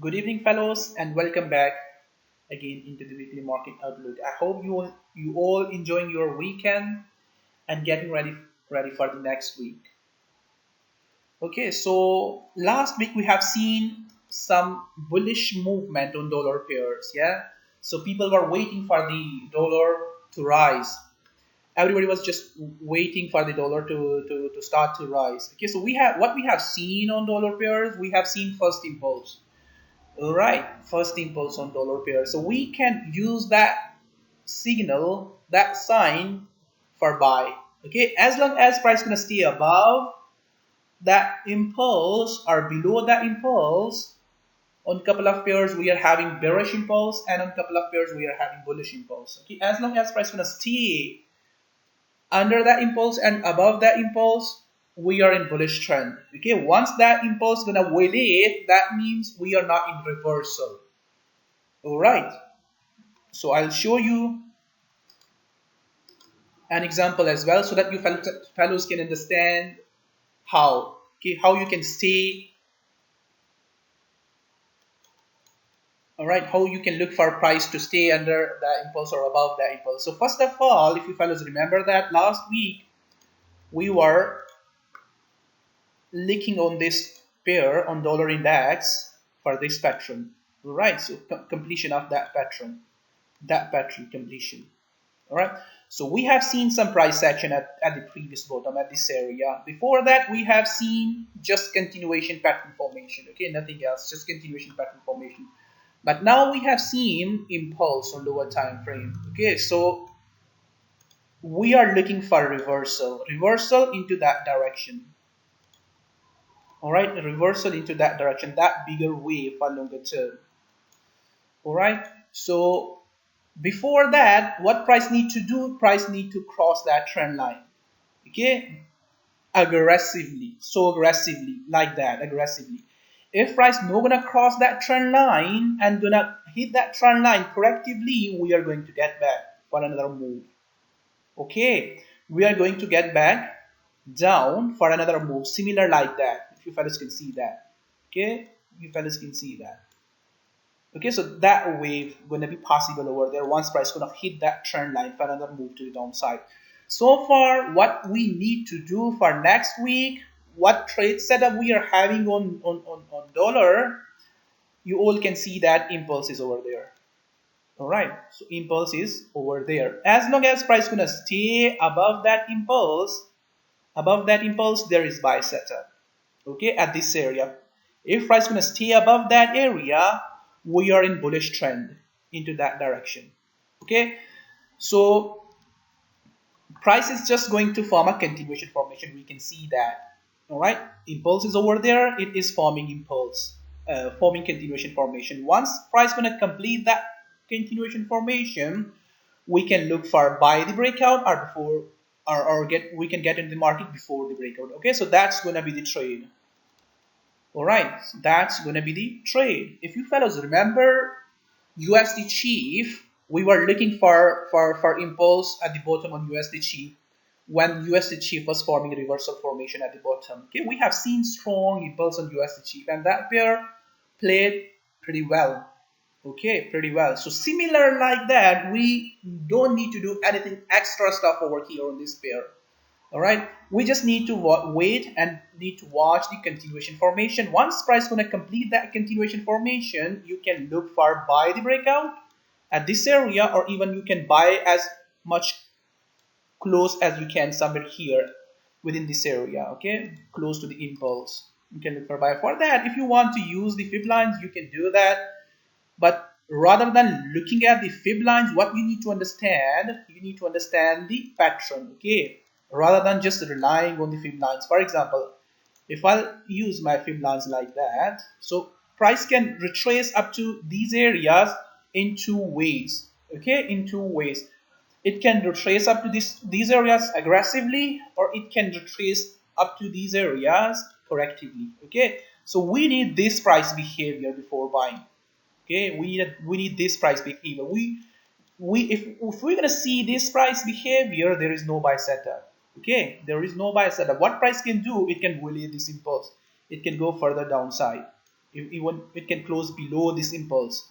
Good evening, fellows, and welcome back again into the weekly market outlook. I hope you all enjoying your weekend and getting ready for the next week. Okay, so last week we have seen some bullish movement on dollar pairs. Yeah, so people were waiting for the dollar to rise. Everybody was just waiting for the dollar to start to rise. Okay, so we have seen on dollar pairs. We have seen first impulse. All right, first impulse on dollar pair. So we can use that signal, that sign for buy. Okay, as long as price gonna stay above that impulse or below that impulse, on couple of pairs we are having bearish impulse, and on couple of pairs we are having bullish impulse. Okay, as long as price gonna stay under that impulse and above that impulse, we are in bullish trend. Okay, once that impulse gonna violate, that means we are not in reversal. All right, so I'll show you an example as well so that you fellows can understand how, okay, how you can stay, all right, how you can look for price to stay under that impulse or above that impulse. So first of all, if you fellows remember that last week we were looking on this pair on dollar index for this pattern, all right, so completion of that pattern completion. All right, so we have seen some price action at the previous bottom at this area. Before that, we have seen just continuation pattern formation. Okay, nothing else, just continuation pattern formation. But now we have seen impulse on lower time frame. Okay, so we are looking for reversal into that direction. All right, reversal into that direction, that bigger wave for longer term. All right, so before that, what price need to do? Price need to cross that trend line. Okay, aggressively, so aggressively, like that, aggressively. If price not gonna cross that trend line and gonna hit that trend line correctively, we are going to get back for another move. Okay, we are going to get back down for another move, similar like that. If you fellas can see that, okay, you fellas can see that. Okay, so that wave gonna be possible over there once price gonna hit that trend line for another move to the downside. So far, what we need to do for next week, what trade setup we are having on dollar, you all can see that impulse is over there. All right, so impulse is over there. As long as price gonna stay above that impulse, there is buy setup. Okay, at this area. If price gonna stay above that area, we are in bullish trend into that direction. Okay, so price is just going to form a continuation formation. We can see that. All right, impulse is over there. It is forming impulse, forming continuation formation. Once price gonna complete that continuation formation, we can look for buy the breakout or before, or get we can get into the market before the breakout. Okay, so that's gonna be the trade. All right, so that's gonna be the trade. If you fellows remember USD chief, we were looking for impulse at the bottom on USD chief when USD chief was forming a reversal formation at the bottom. Okay, we have seen strong impulse on USD chief, and that pair played pretty well. Okay, pretty well. So similar like that, we don't need to do anything extra stuff over here on this pair. All right, we just need to wait and need to watch the continuation formation. Once price gonna complete that continuation formation, you can look for buy the breakout at this area, or even you can buy as much close as you can somewhere here within this area. Okay, close to the impulse, you can look for buy. For that, if you want to use the fib lines, you can do that. But rather than looking at the fib lines, what you need to understand, the pattern. Okay, rather than just relying on the fib lines. For example, if I'll use my fib lines like that, so price can retrace up to these areas in two ways. Okay, in two ways. It can retrace up to these areas aggressively, or it can retrace up to these areas correctively. Okay, so we need this price behavior before buying. Okay, we need this price behavior. If we're gonna see this price behavior, there is no buy setup. Okay, there is no buy setup. What price can do? It can violate this impulse. It can go further downside. Even it can close below this impulse.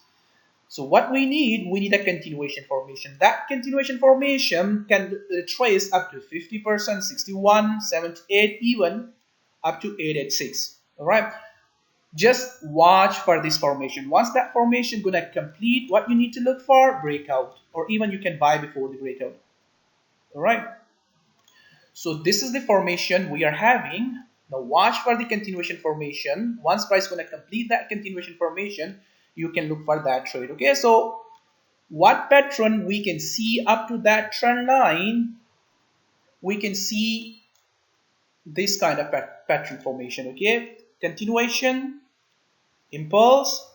So what we need a continuation formation. That continuation formation can trace up to 50%, 61, 78, even up to 886. All right. Just watch for this formation. Once that formation gonna complete, what you need to look for, breakout, or even you can buy before the breakout. All right. So this is the formation we are having. Now watch for the continuation formation. Once price gonna complete that continuation formation, you can look for that trade. Okay, so what pattern we can see up to that trend line? We can see this kind of pattern formation. Okay, continuation, impulse,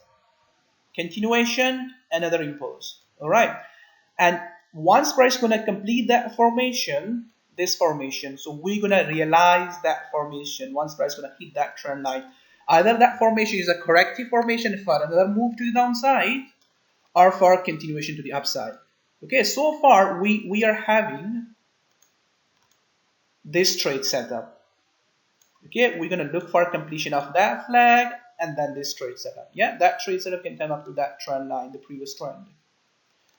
continuation, another impulse. All right, and once price gonna complete that formation, this formation, so we're gonna realize that formation once price gonna hit that trend line. Either that formation is a corrective formation for another move to the downside, or for continuation to the upside. Okay, so far we are having this trade setup. Okay, we're gonna look for completion of that flag and then this trade setup. Yeah, that trade setup can come up to that trend line, the previous trend.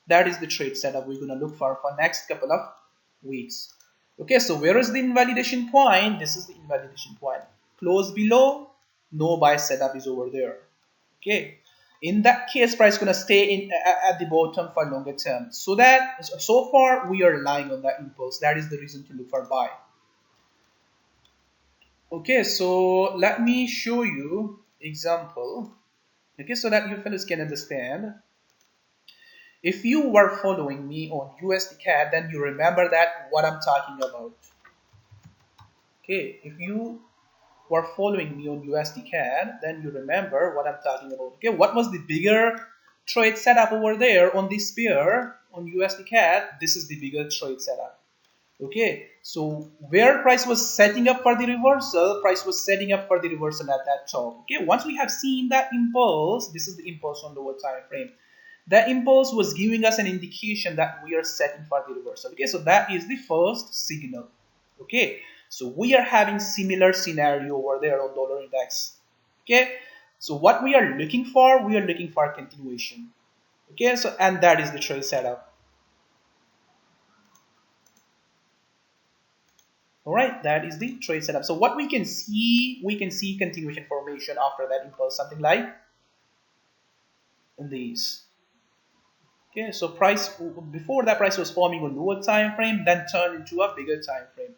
That is the trade setup we're gonna look for next couple of weeks. Okay, so where is the invalidation point? This is the invalidation point. Close below, no buy setup is over there. Okay, in that case, price gonna stay in at the bottom for longer term. So that so far we are relying on that impulse. That is the reason to look for buy. Okay, so let me show you example. Okay, so that you fellows can understand. If you were following me on USD CAD, then you remember that what I'm talking about. Okay, if you were following me on USD CAD, then you remember what I'm talking about. Okay, what was the bigger trade setup over there on this pair on USD CAD? This is the bigger trade setup. Okay, so where price was setting up for the reversal, price was setting up for the reversal at that top. Okay, once we have seen that impulse, this is the impulse on lower time frame. That impulse was giving us an indication that we are setting for the reversal. Okay, so that is the first signal. Okay, so we are having similar scenario over there on dollar index. Okay, so what we are looking for, we are looking for continuation. Okay, so and that is the trade setup. All right, that is the trade setup. So what we can see continuation formation after that impulse, something like these. Okay, so price before that price was forming a lower time frame, then turned into a bigger time frame.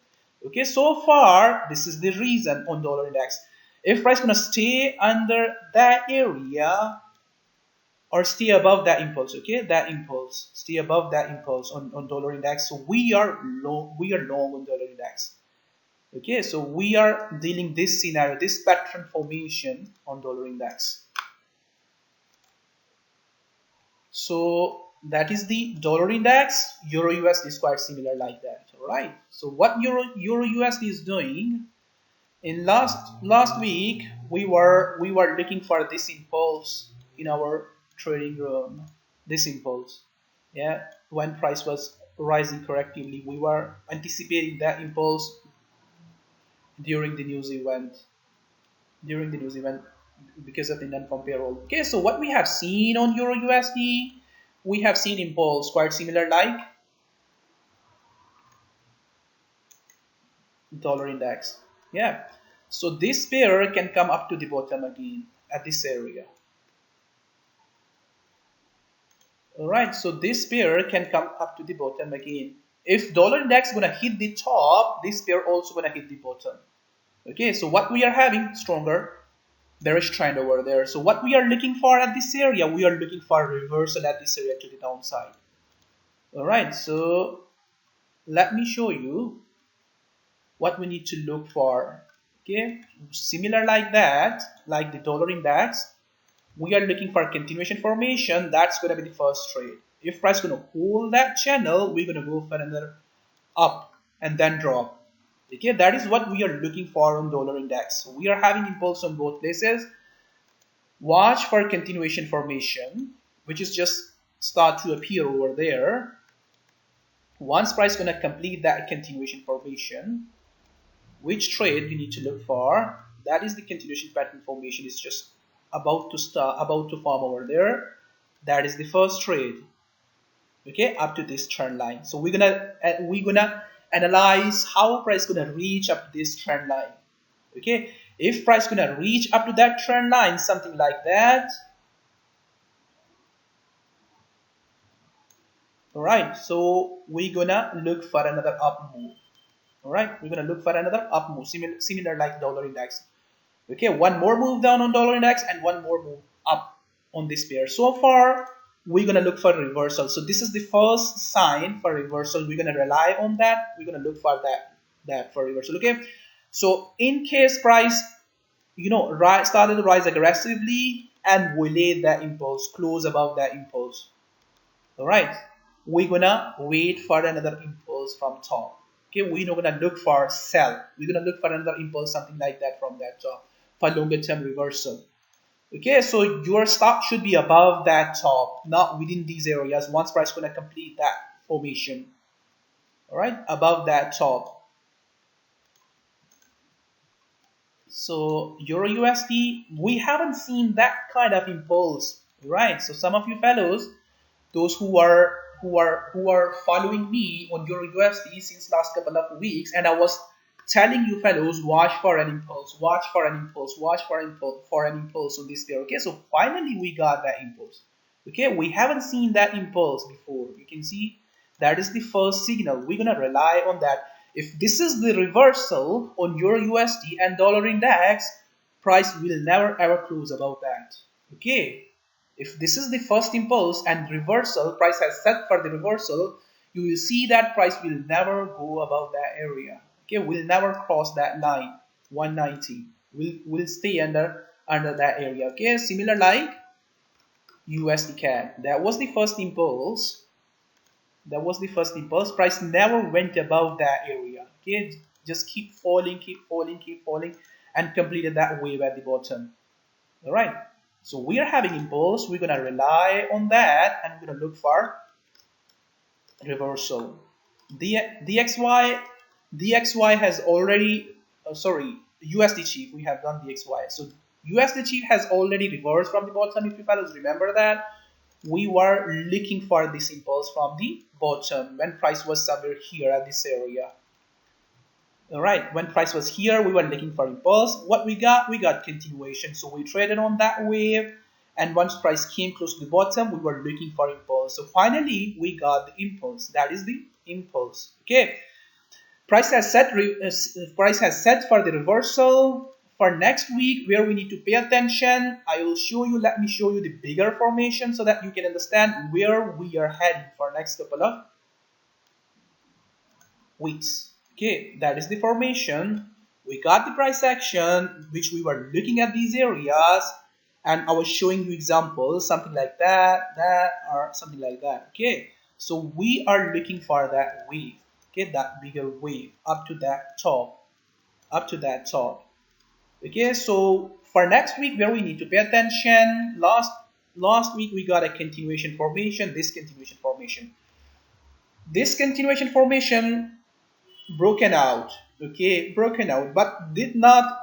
Okay, so far this is the reason on dollar index. If price gonna stay under that area or stay above that impulse, okay, that impulse, stay above that impulse on dollar index. So we are long on dollar index. Okay, so we are dealing this scenario, this pattern formation on dollar index. So that is the dollar index. Euro USD is quite similar like that. All right. So what Euro USD is doing in last week, we were looking for this impulse in our trading room. This impulse, yeah. When price was rising correctively, we were anticipating that impulse during the news event. Because of the non-comparable. Okay, so what we have seen on Euro USD, we have seen impulse quite similar like dollar index. Yeah, so this pair can come up to the bottom again at this area. All right, so this pair can come up to the bottom again. If dollar index gonna hit the top, this pair also gonna hit the bottom. Okay, so what we are having, stronger bearish trend over there. So what we are looking for at this area, we are looking for reversal at this area to the downside. All right, so let me show you what we need to look for. Okay, similar like that, like the dollar index, we are looking for continuation formation. That's going to be the first trade. If price going to hold that channel, we're going to go for another up and then drop. Okay, that is what we are looking for on dollar index. So we are having impulse on both places. Watch for continuation formation, which is just start to appear over there. Once price gonna complete that continuation formation, which trade you need to look for? That is the continuation pattern formation is just about to form over there. That is the first trade. Okay, up to this trend line. So we're gonna analyze how price gonna reach up to this trend line. Okay, if price gonna reach up to that trend line, something like that. All right, so we're gonna look for another up move. All right, we're gonna look for another up move, similar like dollar index. Okay, one more move down on dollar index and one more move up on this pair. So far, we're gonna look for reversal. So this is the first sign for reversal. We're gonna rely on that. We're gonna look for that for reversal. Okay, so in case price, started to rise aggressively and we laid that impulse, close above that impulse. All right, we're gonna wait for another impulse from top. Okay, we're not gonna look for sell. We're gonna look for another impulse, something like that from that top for longer term reversal. Okay, so your stop should be above that top, not within these areas. Once price gonna complete that formation, all right, above that top. So Euro USD, we haven't seen that kind of impulse, right? So some of you fellows, those who are following me on Euro USD since last couple of weeks, and I was telling you fellows, watch for an impulse, watch for an impulse, watch for an impulse on this pair. Okay, so finally we got that impulse. Okay, we haven't seen that impulse before. You can see that is the first signal. We're gonna rely on that. If this is the reversal on Euro USD and dollar index, price will never ever close above that. Okay, if this is the first impulse and reversal, price has set for the reversal, you will see that price will never go above that area. Okay, will never cross that line 190. Will stay under that area. Okay, similar like USD CAD. That was the first impulse. That was the first impulse. Price never went above that area. Okay, just keep falling, keep falling, keep falling, and completed that wave at the bottom. All right, so we are having impulse. We're gonna rely on that and we're gonna look for reversal. DXY has already sorry, USD chief, we have done DXY. So USD chief has already reversed from the bottom. If you fellows remember that, we were looking for this impulse from the bottom when price was somewhere here at this area. All right, when price was here, we were looking for impulse. What we got continuation. So we traded on that wave, and once price came close to the bottom, we were looking for impulse. So finally, we got the impulse. That is the impulse. Okay, price has set for the reversal for next week, where we need to pay attention. I will show you. Let me show you the bigger formation so that you can understand where we are heading for next couple of weeks. Okay, that is the formation. We got the price action, which we were looking at these areas, and I was showing you examples, something like that, or something like that. Okay, so we are looking for that wave. Okay, that bigger wave up to that top, up to that top. Okay, so for next week, where we need to pay attention, last week we got a continuation formation, this continuation formation broken out, okay, broken out, but did not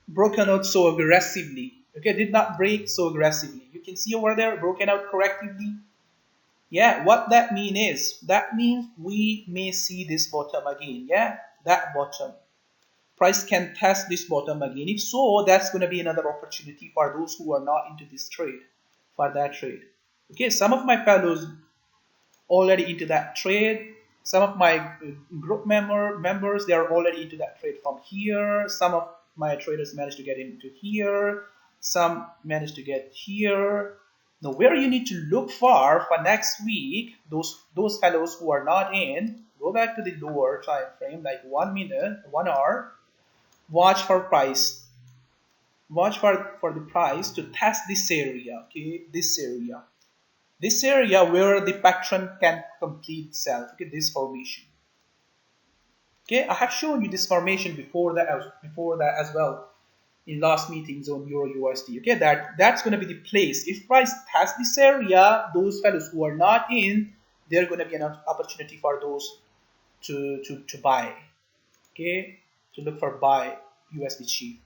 broken out so aggressively. Okay, did not break so aggressively. You can see over there, broken out correctively. Yeah, what that means we may see this bottom again. Yeah, that bottom. Price can test this bottom again. If so, that's going to be another opportunity for those who are not into this trade, for that trade. Okay, some of my fellows already into that trade. Some of my group members, they are already into that trade from here. Some of my traders managed to get into here. Some managed to get here. Now, where you need to look for next week, those fellows who are not in, go back to the lower time frame, like 1 minute, 1 hour. Watch for price. Watch for the price to test this area. Okay, this area where the pattern can complete itself. Okay, this formation. Okay, I have shown you this formation before that as well in last meetings on Euro USD. Okay, that's going to be the place. If price tests this area, those fellows who are not in, they're going to be an opportunity for those to buy. Okay, to look for buy USD chief.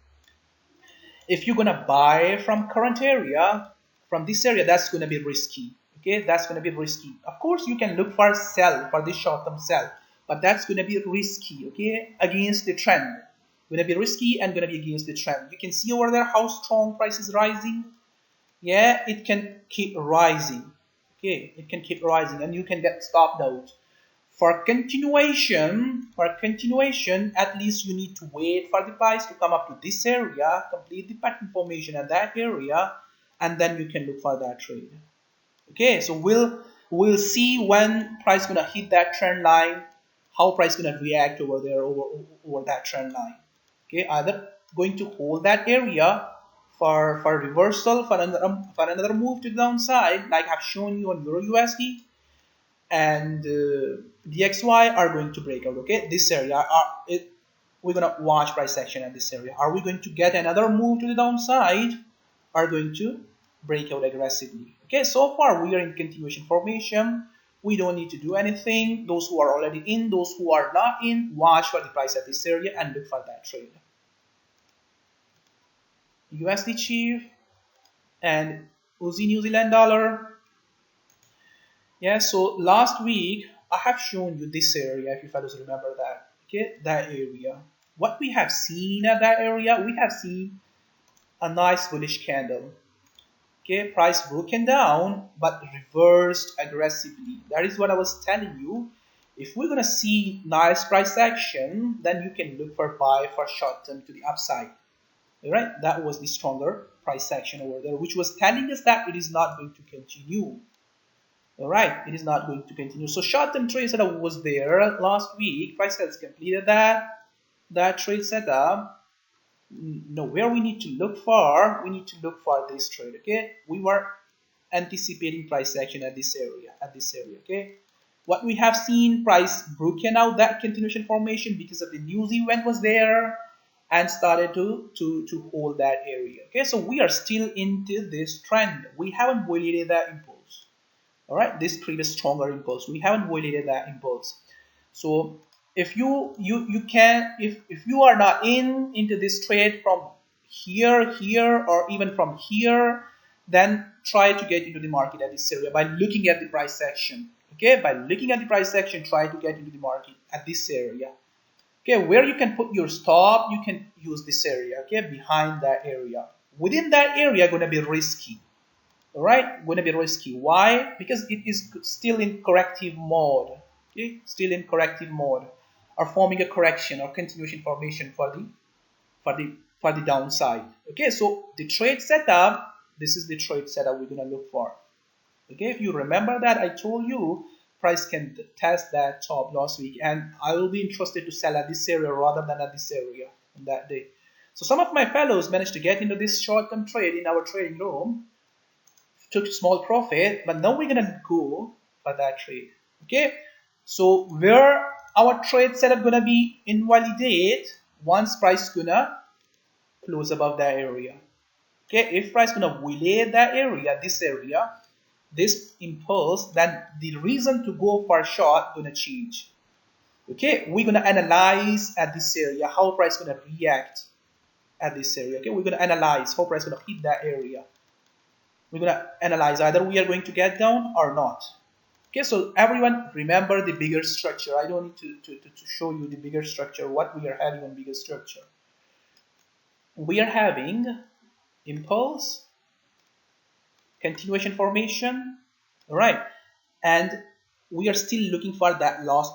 If you're gonna buy from current area, from this area, that's gonna be risky. Okay, that's gonna be risky. Of course, you can look for sell for this short-term sell, but that's gonna be risky. Okay, against the trend, gonna be risky and gonna be against the trend. You can see over there how strong price is rising. Yeah, it can keep rising. Okay, it can keep rising, and you can get stopped out. For continuation, at least you need to wait for the price to come up to this area, complete the pattern formation at that area, and then you can look for that trade. Okay, so we'll see when price gonna hit that trend line, how price gonna react over there over that trend line. Okay, either going to hold that area for reversal for another move to the downside, like I've shown you on Euro USD, and DXY are going to break out. Okay, this area we're gonna watch price action at this area. Are we going to get another move to the downside? Are going to break out aggressively? Okay, so far we are in continuation formation. We don't need to do anything. Those who are already in, those who are not in, watch for the price at this area and look for that trade. USD Chief and Aussie New Zealand dollar. Yeah, so last week I have shown you this area, if you fellows remember that. Okay, that area. What we have seen at that area, we have seen a nice bullish candle. Okay, price broken down but reversed aggressively. That is what I was telling you. If we're gonna see nice price action, then you can look for buy for short term to the upside. All right, that was the stronger price action over there, which was telling us that it is not going to continue. All right, it is not going to continue. So short-term trade setup was there last week. Price has completed that trade setup. No, where we need to look for, we need to look for this trade. Okay, we were anticipating price action at this area. Okay, what we have seen, price broken out that continuation formation because of the news event was there and started to hold that area. Okay, so we are still into this trend. We haven't violated that impulse. All right, this previous stronger impulse, we haven't violated that impulse. So if you can, if you are not into this trade from here or even from here, then try to get into the market at this area by looking at the price action. Okay, by looking at the price action, try to get into the market at this area. Okay, where you can put your stop, you can use this area. Okay, behind that area, within that area, going to be risky. All right, going to be risky. Why? Because it is still in corrective mode. Okay, still in corrective mode, or forming a correction or continuation formation for the downside. Okay, so the trade setup, this is the trade setup we're gonna look for. Okay, if you remember that I told you price can test that top last week, and I will be interested to sell at this area rather than at this area on that day. So some of my fellows managed to get into this short-term trade in our trading room, took small profit, but now we're gonna go for that trade. Okay, so where our trade setup gonna be invalidate once price gonna close above that area. Okay, if price gonna violate that area, this impulse, then the reason to go for short gonna change. Okay, we're gonna analyze at this area how price gonna react at this area. Okay, we're gonna analyze how price gonna hit that area. We're going to analyze either we are going to get down or not. Okay, so everyone remember the bigger structure. I don't need to show you the bigger structure, what we are having on bigger structure. We are having impulse, continuation formation, all right, and we are still looking for that last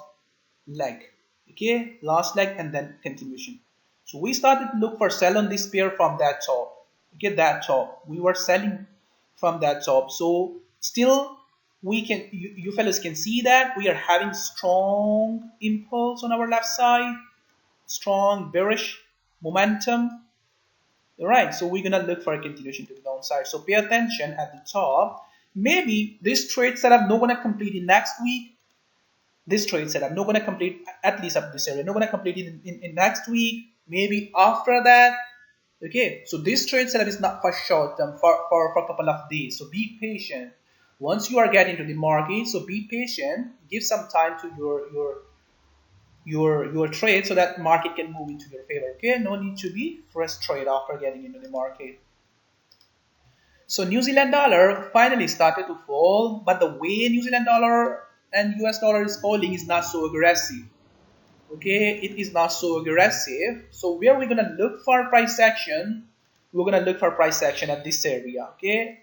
leg. Okay, last leg and then continuation. So we started to look for sell on this pair from that top. Okay, that top. We were selling from that top. So still we can, you fellas can see that we are having strong impulse on our left side, strong bearish momentum. All right, so we're gonna look for a continuation to the downside. So pay attention at the top. Maybe this trade setup not gonna complete in next week. This trade setup not gonna complete at least up this area. Not gonna complete it in next week. Maybe after that. Okay, so this trade setup is not for short term, for a couple of days. So be patient. Once you are getting to the market, so be patient. Give some time to your trade so that market can move into your favor. Okay, no need to be frustrated after getting into the market. So New Zealand dollar finally started to fall, but the way New Zealand dollar and US dollar is falling is not so aggressive. Okay, it is not so aggressive. So where we're gonna look for price action, we're gonna look for price action at this area. Okay,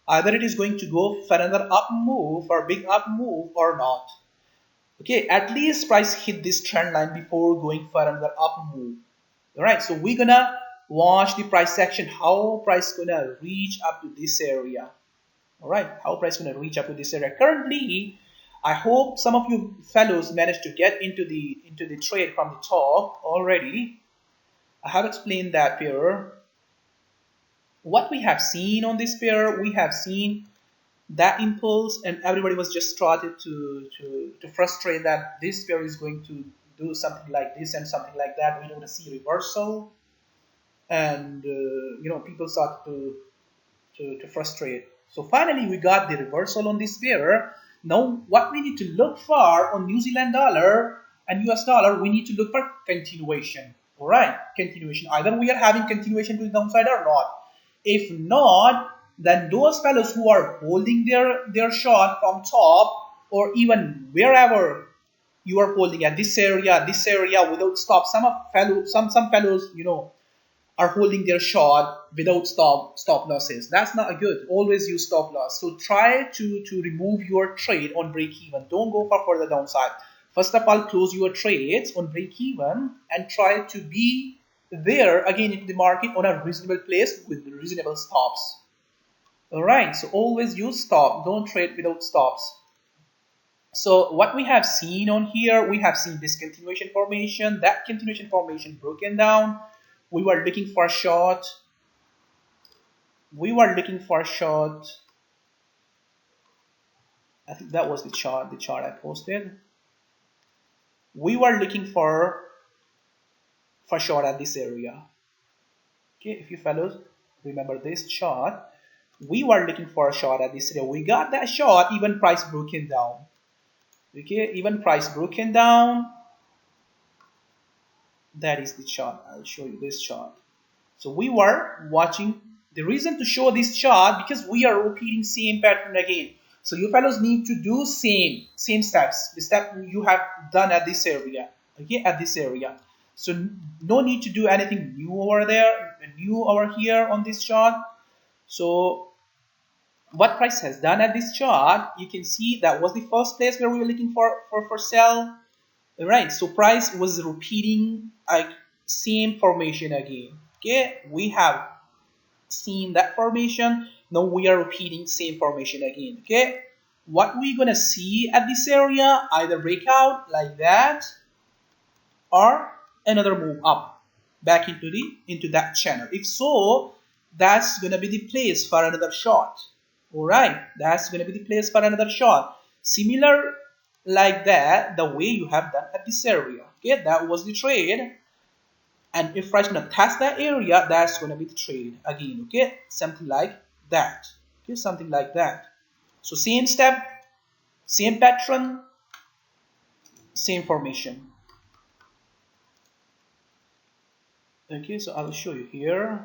either it is going to go for another up move or big up move or not. Okay, at least price hit this trend line before going for another up move. All right, so we're gonna watch the price action, how price gonna reach up to this area. All right, how price gonna reach up to this area. Currently, I hope some of you fellows managed to get into the trade from the top already. I have explained that pair. What we have seen on this pair, we have seen that impulse, and everybody was just started to frustrate that this pair is going to do something like this and something like that. We don't want to see reversal, and people start to frustrate. So finally we got the reversal on this pair. Now what we need to look for on New Zealand dollar and US dollar, we need to look for continuation. All right, continuation. Either we are having continuation to the downside or not. If not, then those fellows who are holding their short from top or even wherever you are holding at this area without stop. Some fellows are holding their short without stop losses. That's not good. Always use stop loss. So try to remove your trade on break even. Don't go for further downside. First of all, close your trades on break even and try to be there again into the market on a reasonable place with reasonable stops. All right, so always use stop. Don't trade without stops. So what we have seen on here, we have seen this continuation formation. That continuation formation broken down. We were looking for a short. I think that was the chart I posted. We were looking for short at this area. Okay, if you fellows remember this chart, we were looking for a short at this area. We got that short, even price broken down. Okay, even price broken down. That is the chart. I'll show you this chart. So we were watching. The reason to show this chart, because we are repeating same pattern again. So you fellows need to do same steps. The step you have done at this area. Okay, at this area. So no need to do anything new over there, new over here on this chart. So what price has done at this chart, you can see that was the first place where we were looking for sell. Right, so price was repeating a same formation again. Okay, we have seen that formation. Now we are repeating same formation again. Okay, what we're gonna see at this area, either breakout like that or another move up back into that channel. If so, that's gonna be the place for another short. All right, that's gonna be the place for another short. Similar like that, the way you have done at this area. Okay, that was the trade. And if price gonna test that area, that's gonna be the trade again. Okay, something like that. Okay, something like that. So same step, same pattern, same formation. Okay, so I will show you here.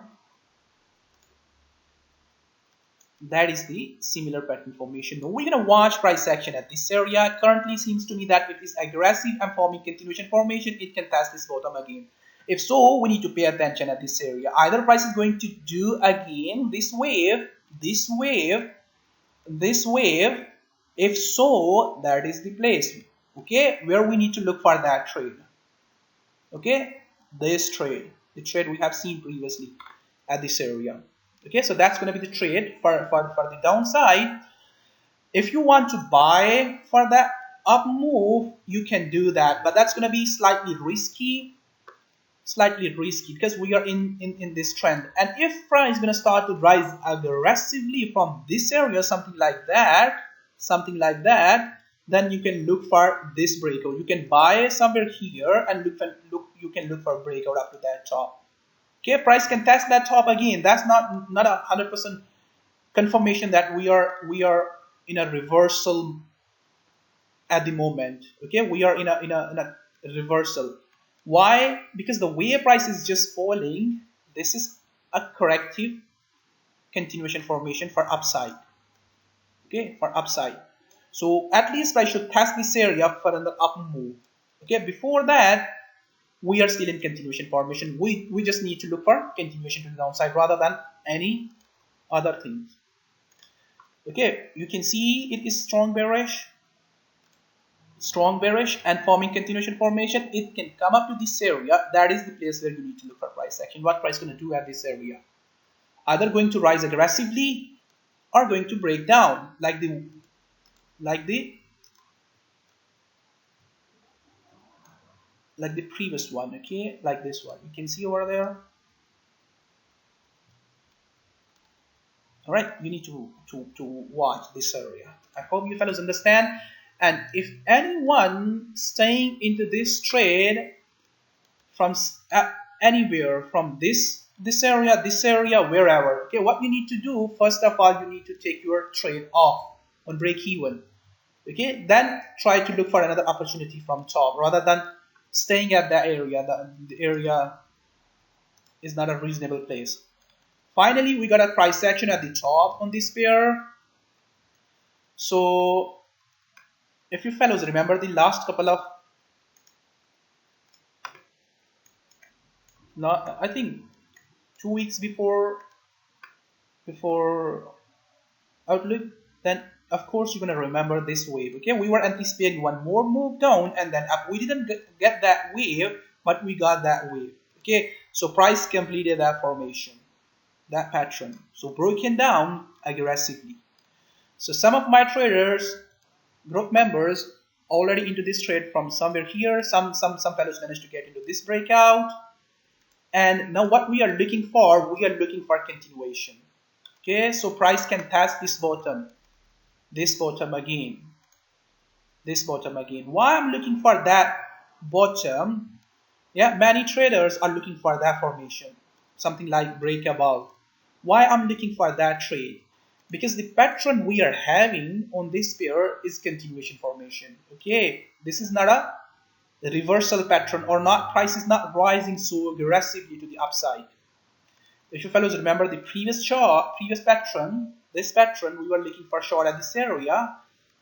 That is the similar pattern formation. Now we're going to watch price action at this area. Currently seems to me that it is aggressive and forming continuation formation. It can test this bottom again. If so, we need to pay attention at this area. Either price is going to do again this wave. If so, that is the place. Okay, where we need to look for that trade. Okay, this trade, the trade we have seen previously at this area. Okay, so that's going to be the trade for the downside. If you want to buy for that up move, you can do that, but that's going to be slightly risky because we are in this trend. And if price is going to start to rise aggressively from this area, something like that, then you can look for this breakout. You can buy somewhere here and you can look for a breakout up to that top. Okay, price can test that top again. That's not 100% confirmation that we are in a reversal at the moment. Okay, we are in a reversal. Why? Because the way price is just falling, this is a corrective continuation formation for upside. Okay, for upside. So at least I should test this area for another up move. Okay, before that, we are still in continuation formation. We just need to look for continuation to the downside rather than any other things. Okay, you can see it is strong bearish, and forming continuation formation. It can come up to this area. That is the place where you need to look for price action. What price going to do at this area? Either going to rise aggressively or going to break down like the previous one. Okay, like this one. You can see over there. All right, you need to watch this area. I hope you fellows understand. And if anyone staying into this trade from anywhere, from this area, wherever, okay, what you need to do, first of all, you need to take your trade off on break even. Okay, then try to look for another opportunity from top rather than staying at that area. The area is not a reasonable place. Finally, we got a price action at the top on this pair. So if you fellows remember the last couple of, not I think 2 weeks before outlook, then of course you're gonna remember this wave. Okay, we were anticipating one more move down and then up. We didn't get that wave, but we got that wave. Okay, so price completed that formation, that pattern, so broken down aggressively. So some of my traders, group members, already into this trade from somewhere here. Some fellows managed to get into this breakout. And now what we are looking for, continuation. Okay, so price can test this bottom again, Why I'm looking for that bottom? Yeah, many traders are looking for that formation, something like break above. Why I'm looking for that trade? Because the pattern we are having on this pair is continuation formation. Okay, this is not a reversal pattern, or not, price is not rising so aggressively to the upside. If you fellows remember the previous pattern, this pattern, we were looking for short at this area.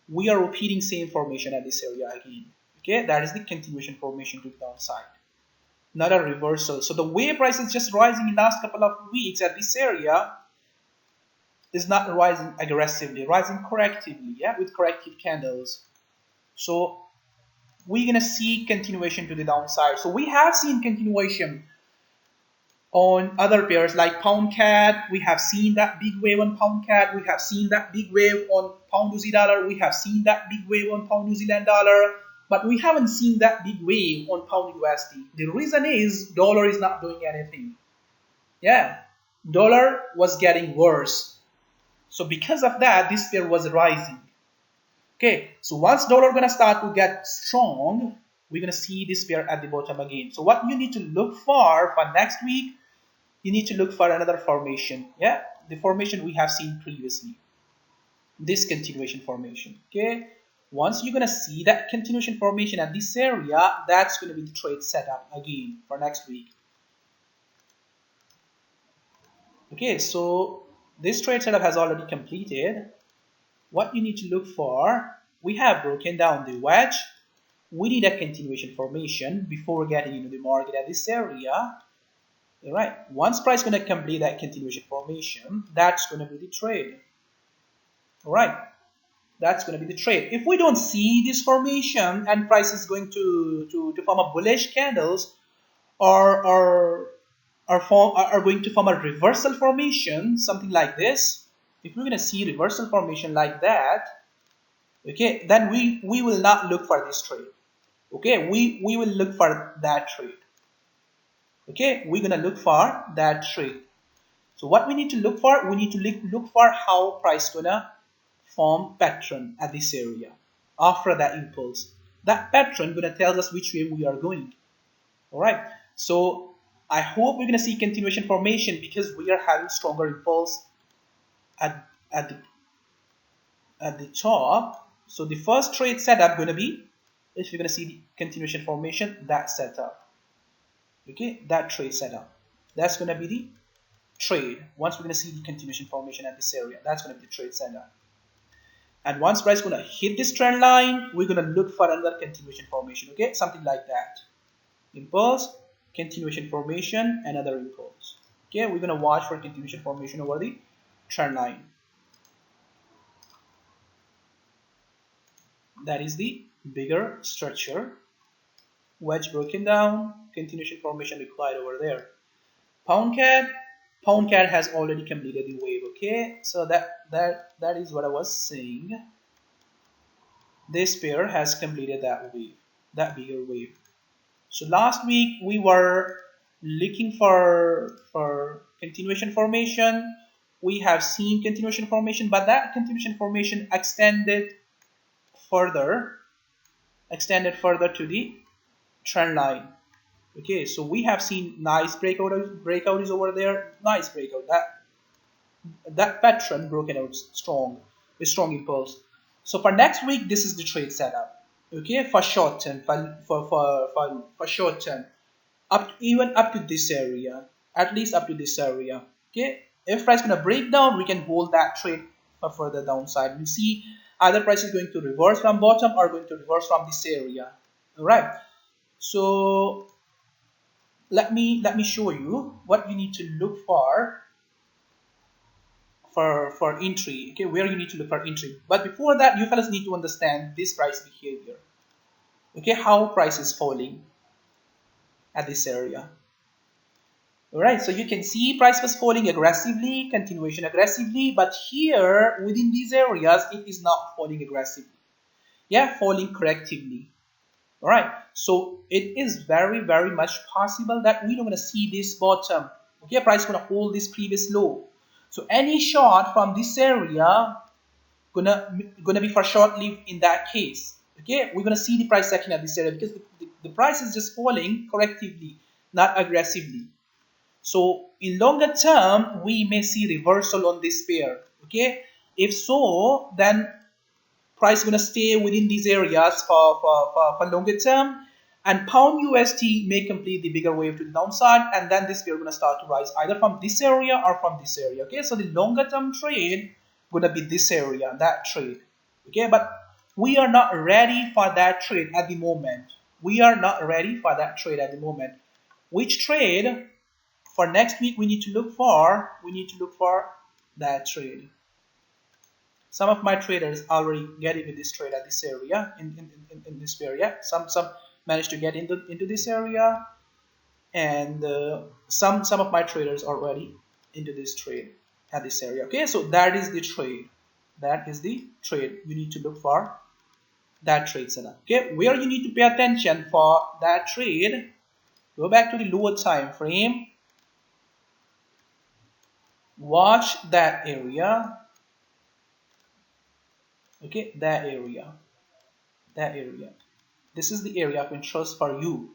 We are repeating same formation at this area again. Okay, that is the continuation formation to the downside, not a reversal. So the way price is just rising in last couple of weeks at this area is not rising aggressively, rising correctively, yeah, with corrective candles. So we're gonna see continuation to the downside. So we have seen continuation on other pairs like pound cat. We have seen that big wave on pound cat. We have seen that big wave on pound Aussie dollar. We have seen that big wave on pound New Zealand dollar. But we haven't seen that big wave on pound USD. The reason is dollar is not doing anything. Yeah, dollar was getting worse. So because of that, this pair was rising. Okay, so once dollar gonna start to get strong, we're gonna see this pair at the bottom again. So what you need to look for next week, you need to look for another formation. Yeah, the formation we have seen previously, this continuation formation. Okay, once you're gonna see that continuation formation at this area, that's gonna be the trade setup again for next week. Okay, so this trade setup has already completed. What you need to look for, we have broken down the wedge. We need a continuation formation before getting into the market at this area. All right, once price going to complete that continuation formation, that's going to be the trade. All right, that's going to be the trade. If we don't see this formation and price is going to form a bullish candles, or are going to form a reversal formation, something like this. If we're going to see reversal formation like that, okay, then we will not look for this trade. Okay, we will look for that trade. Okay, we're going to look for that trade. So what we need to look for, we need to look for how price gonna form pattern at this area after that impulse. That pattern gonna tell us which way we are going. All right, so I hope we're gonna see continuation formation because we are having stronger impulse at the top. So the first trade setup gonna be if you're going to see the continuation formation, that setup, okay, that trade setup, that's going to be the trade. Once we're going to see the continuation formation at this area, that's going to be the trade setup. And once price is going to hit this trend line, we're going to look for another continuation formation, okay, something like that. Impulse, continuation formation, another impulse. Okay, we're going to watch for continuation formation over the trend line. That is the bigger structure. Wedge broken down, continuation formation required over there. Pound cat has already completed the wave. Okay, so that is what I was saying. This pair has completed that wave, that bigger wave. So last week we were looking for continuation formation. We have seen continuation formation, but that continuation formation extended further to the trend line. Okay, so we have seen nice breakout is over there. Nice breakout. That pattern broken out strong, a strong impulse. So for next week, this is the trade setup. Okay, for short term, for short term, even up to this area, at least up to this area. Okay, if price gonna break down, we can hold that trade for further downside. We see either price is going to reverse from bottom or going to reverse from this area. All right. So let me show you what you need to look for entry. Okay, where you need to look for entry. But before that, you fellas need to understand this price behavior. Okay, how price is falling at this area. Alright, so you can see price was falling aggressively, continuation aggressively, but here within these areas it is not falling aggressively. Yeah, falling correctively. Alright, so it is very much possible that we're not going to see this bottom. Okay, price going to hold this previous low. So any short from this area gonna be for short lived in that case. Okay, we're gonna see the price action at this area because the price is just falling correctively, not aggressively. So in longer term, we may see reversal on this pair. Okay, if so, then price is gonna stay within these areas for longer term, and pound USD may complete the bigger wave to the downside, and then this pair gonna start to rise either from this area or from this area. Okay, so the longer term trade gonna be this area, that trade. Okay, but we are not ready for that trade at the moment. We are not ready for that trade at the moment. Which trade for next week we need to look for? We need to look for that trade. Some of my traders already get into this trade at this area, in this area. Some managed to get into this area, and some of my traders are already into this trade at this area. Okay, so that is the trade. That is the trade. You need to look for that trade setup. Okay, where you need to pay attention for that trade, go back to the lower time frame, watch that area. Okay, that area. This is the area of interest for you.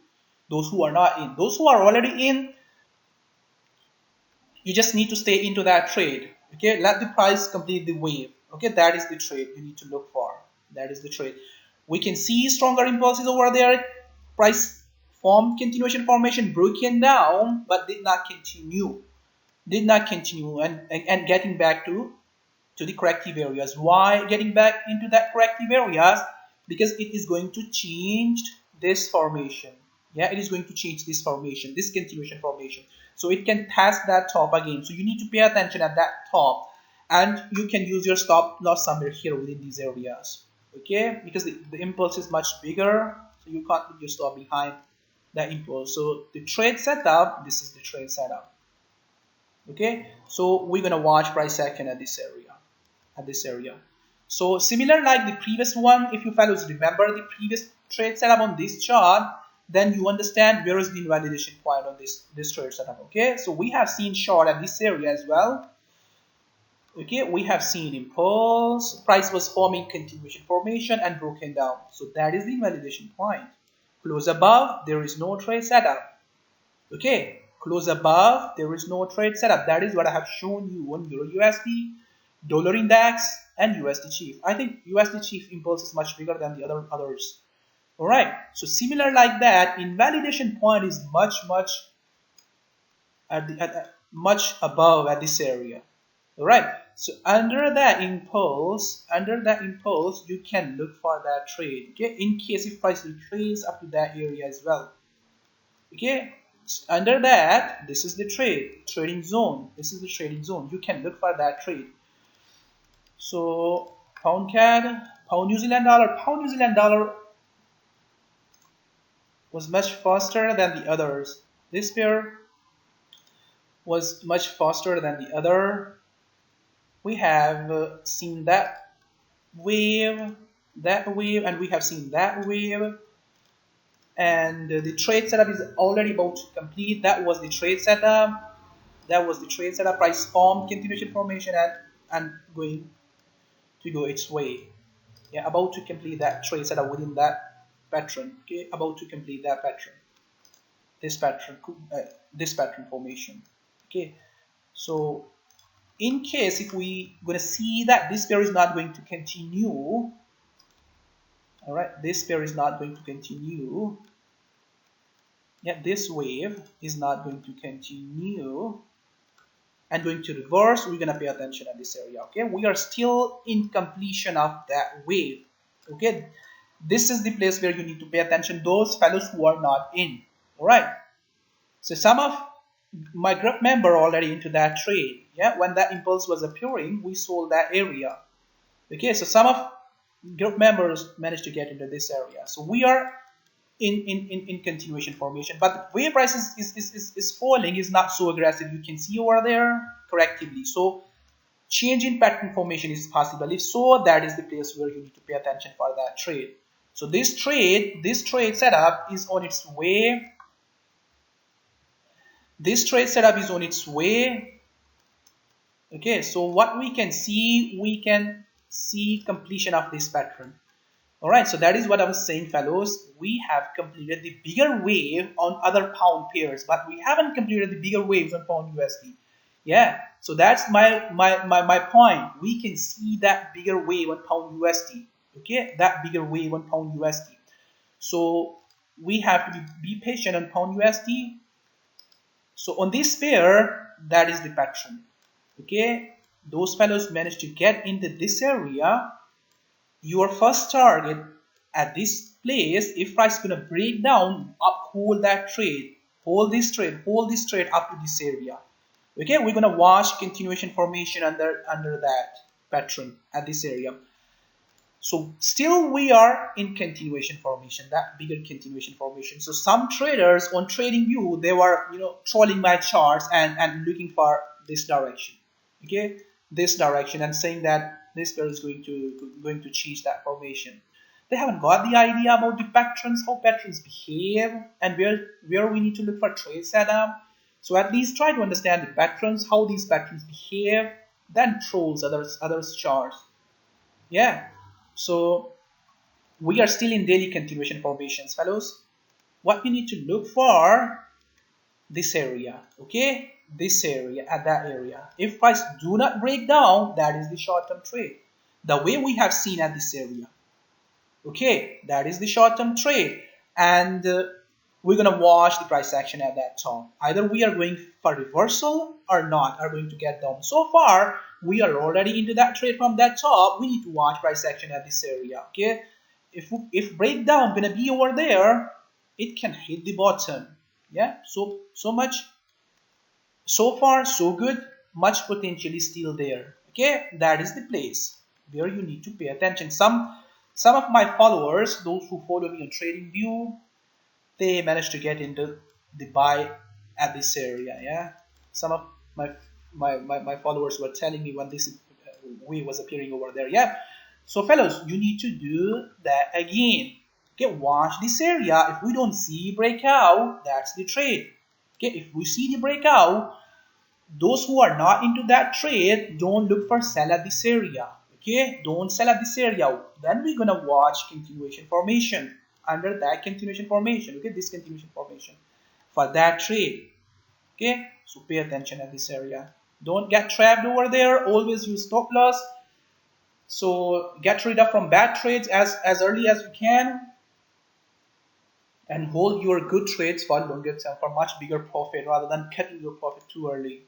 Those who are not in, those who are already in, you just need to stay into that trade. Okay, let the price complete the wave. Okay, that is the trade you need to look for. That is the trade. We can see stronger impulses over there. Price formed continuation formation, broken down, but did not continue. And getting back to the corrective areas. Why getting back into that corrective areas? Because it is going to change this formation. Yeah, it is going to change this formation, this continuation formation. So it can test that top again. So you need to pay attention at that top, and you can use your stop loss somewhere here within these areas. Okay, because the impulse is much bigger, so you can't put your stop behind that impulse. So the trade setup, this is the trade setup. Okay, so we're gonna watch price action at this area. So similar like the previous one, if you fellows remember the previous trade setup on this chart, then you understand where is the invalidation point on this trade setup. Okay, so we have seen short at this area as well. Okay, we have seen impulse, price was forming continuation formation and broken down. So that is the invalidation point. Close above, there is no trade setup. Okay, close above, there is no trade setup. That is what I have shown you on Euro USD, dollar index, and USD chief. I think USD chief impulse is much bigger than the others. All right, so similar like that, invalidation point is much much above at this area. All right, so under that impulse, you can look for that trade. Okay, in case if price retraces up to that area as well. Okay, under that, this is the trading zone. This is the trading zone. You can look for that trade. So pound CAD, pound New Zealand dollar. Pound New Zealand dollar was much faster than the others. This pair was much faster than the other. We have seen that wave, and we have seen that wave. And the trade setup is already about to complete. That was the trade setup. That was the trade setup. Price formed continuation formation and going to go its way. Yeah, about to complete that trade setup within that pattern. Okay, about to complete that pattern. This pattern, this pattern formation. Okay, so in case if we gonna see that this pair is not going to continue, all right, this pair is not going to continue. Yeah, this wave is not going to continue and going to reverse. We're gonna pay attention at this area. Okay, we are still in completion of that wave. Okay, this is the place where you need to pay attention, those fellows who are not in. All right, so some of my group member already into that trade. Yeah, when that impulse was appearing, we sold that area. Okay, so some of group members managed to get into this area. So we are in continuation formation, but the way price is falling is not so aggressive. You can see over there correctively. So change in pattern formation is possible. If so, that is the place where you need to pay attention for that trade. So this trade setup is on its way. This trade setup is on its way. Okay, so what we can see completion of this pattern. All right, so that is what I was saying, fellows. We have completed the bigger wave on other pound pairs, but we haven't completed the bigger waves on pound USD. Yeah, so that's my point. We can see that bigger wave on pound USD. Okay, that bigger wave on pound USD. So we have to be patient on pound USD. So on this pair, that is the pattern. Okay, those fellows managed to get into this area. Your first target at this place, if price is going to break down, uphold that trade, hold this trade up to this area. Okay, we're going to watch continuation formation under that pattern at this area. So still we are in continuation formation, that bigger continuation formation. So some traders on TradingView, they were trolling my charts and looking for this direction. Okay, this direction, and saying that this pair is going to change that formation. They haven't got the idea about the patterns, how patterns behave, and where we need to look for trade setup. So at least try to understand the patterns, how these patterns behave, then trolls others charts. Yeah, so we are still in daily continuation formations, fellows. What we need to look for, this area. Okay, this area, at that area. If price do not break down, that is the short-term trade, the way we have seen at this area. Okay, that is the short-term trade, and we're gonna watch the price action at that top. Either we are going for reversal or not, are going to get down. So far we are already into that trade from that top. We need to watch price action at this area. Okay, if breakdown gonna be over there, it can hit the bottom. Yeah, so much, so far so good, much potential is still there. Okay, that is the place where you need to pay attention. Some of my followers, those who follow me on TradingView, they managed to get into the buy at this area. Yeah, some of my followers were telling me when this wave was appearing over there. Yeah, so fellows, you need to do that again. Okay, watch this area. If we don't see breakout, that's the trade. Okay, if we see the breakout, those who are not into that trade, don't look for sell at this area. Okay, don't sell at this area. Then we're gonna watch continuation formation under that continuation formation. Okay, this continuation formation for that trade. Okay, so pay attention at this area. Don't get trapped over there. Always use stop loss. So get rid of from bad trades as early as you can. and hold your good trades for longer term for much bigger profit rather than cutting your profit too early.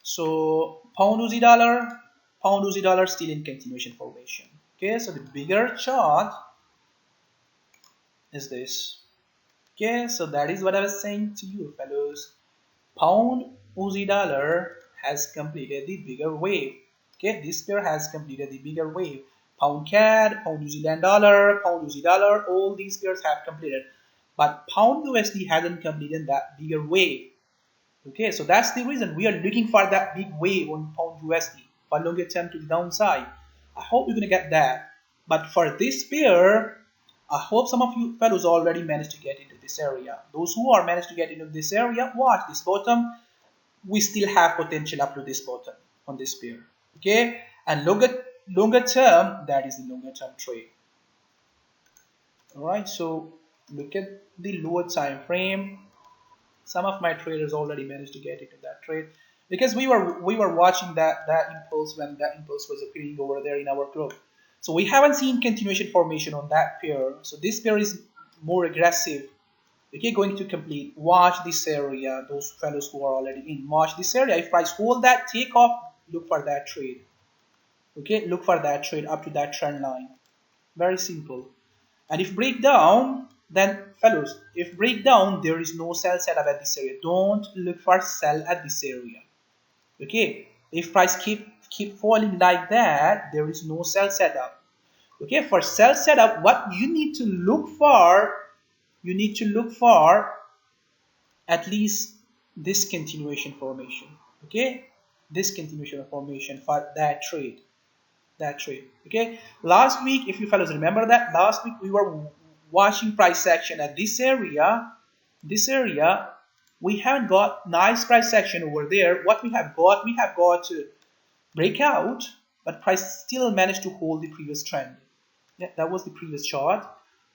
So pound Aussie dollar still in continuation formation. Okay, so the bigger chart is this. Okay, so that is what I was saying to you, fellows. Pound Aussie dollar has completed the bigger wave. Okay, this pair has completed the bigger wave. Pound CAD, pound New Zealand dollar, pound Aussie dollar, all these pairs have completed. But pound USD hasn't completed that bigger wave. Okay, so that's the reason we are looking for that big wave on pound USD for longer term to the downside. I hope you're gonna get that. But for this pair, I hope some of you fellows already managed to get into this area. Those who are managed to get into this area, watch this bottom. We still have potential up to this bottom on this pair. Okay, and longer term, that is the longer term trade. All right, so look at the lower time frame. Some of my traders already managed to get into that trade because we were watching that impulse when that impulse was appearing over there in our group. So we haven't seen continuation formation on that pair. So this pair is more aggressive. Okay, going to complete. Watch this area. Those fellows who are already in, watch this area. If price hold that, take off. Look for that trade. Okay, look for that trade up to that trend line. Very simple. And if breakdown, then fellows, if breakdown, there is no sell setup at this area. Don't look for sell at this area. Okay, if price keep falling like that, there is no sell setup. Okay, for sell setup, what you need to look for, you need to look for at least this continuation formation. Okay, this continuation formation for that trade. Okay, last week, if you fellows remember that, last week we were watching price action at this area. We haven't got nice price action over there. What we have got to breakout, but price still managed to hold the previous trend. Yeah, that was the previous chart,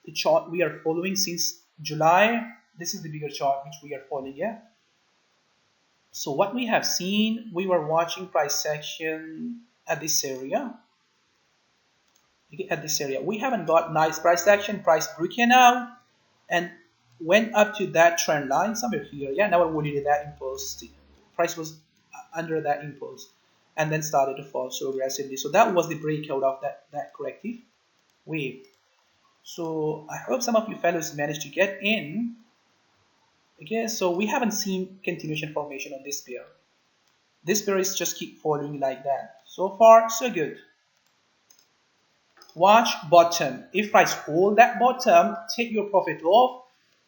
the chart we are following since July. This is the bigger chart which we are following. Yeah, so what we have seen, we were watching price action at this area. At this area, we haven't got nice price action. Price broken out and went up to that trend line somewhere here. Yeah, now we needed that impulse. Price was under that impulse and then started to fall so aggressively. So that was the breakout of that corrective wave. So I hope some of you fellows managed to get in. Okay, so we haven't seen continuation formation on this pair. This pair is just keep falling like that. So far, so good. Watch bottom. If price hold that bottom, take your profit off.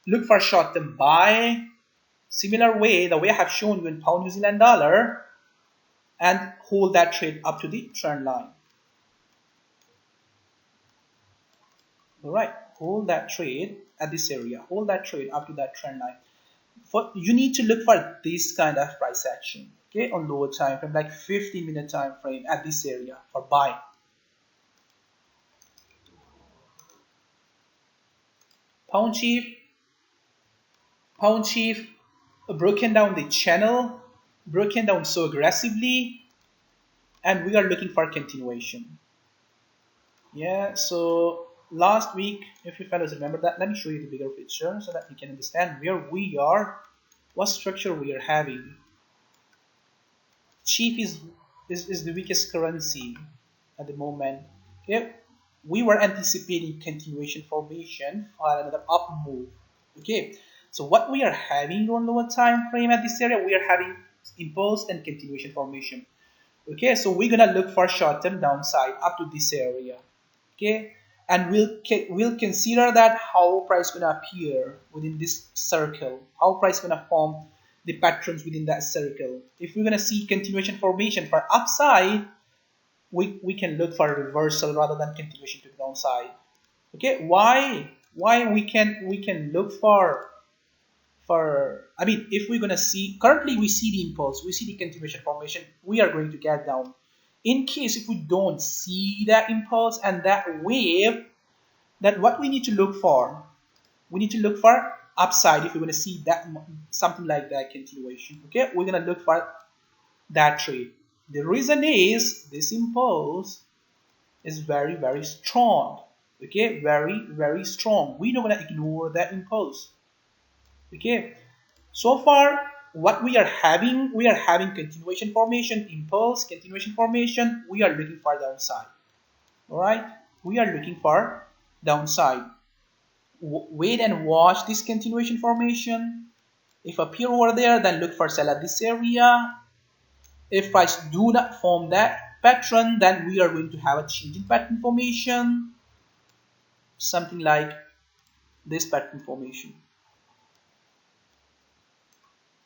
Look for short-term buy. Similar way, the way I have shown you in pound New Zealand dollar, and hold that trade up to the trend line. All right, hold that trade at this area. Hold that trade up to that trend line. You need to look for this kind of price action. Okay, on lower time frame, like 15-minute time frame at this area for buy. Pound chief broken down the channel, broken down so aggressively, and we are looking for continuation. Yeah, so last week, if you fellows remember that, let me show you the bigger picture so that you can understand where we are, what structure we are having. Chief is the weakest currency at the moment. Okay, we were anticipating continuation formation for another up move. Okay, so what we are having on lower time frame at this area, we are having impulse and continuation formation. Okay, so we're gonna look for short-term downside up to this area. Okay, and we'll consider that how price gonna appear within this circle, how price gonna form the patterns within that circle. If we're gonna see continuation formation for upside, we can look for a reversal rather than continuation to the downside. Okay, why we can look for I mean, if we're gonna see, currently we see the impulse, we see the continuation formation, we are going to get down. In case if we don't see that impulse and that wave, then what we need to look for, we need to look for upside. If we're going to see that something like that continuation, okay, we're going to look for that trade. The reason is this impulse is very, very strong. Okay, very strong. We're not gonna ignore that impulse. Okay, so far what we are having continuation formation, impulse, continuation formation. We are looking for downside. All right, we are looking for downside. Wait and watch this continuation formation. If appear over there, then look for sell at this area. If price do not form that pattern, then we are going to have a change in pattern formation, something like this pattern formation.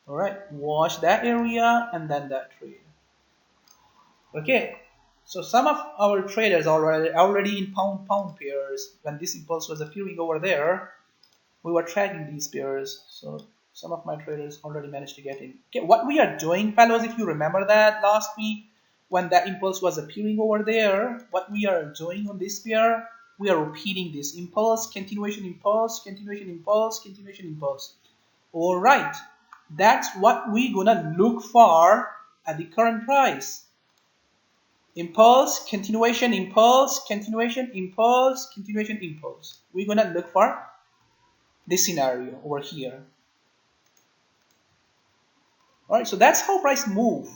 All right, watch that area and then that trade. Okay, so some of our traders already in pound pairs. When this impulse was appearing over there, we were tracking these pairs. So some of my traders already managed to get in. Okay, what we are doing, fellows, if you remember that last week when that impulse was appearing over there, what we are doing on this pair, we are repeating this impulse, continuation impulse, continuation impulse, continuation impulse. All right, that's what we're gonna look for at the current price. Impulse, continuation, impulse, continuation, impulse, continuation, impulse. We're gonna look for this scenario over here. All right, so that's how price move.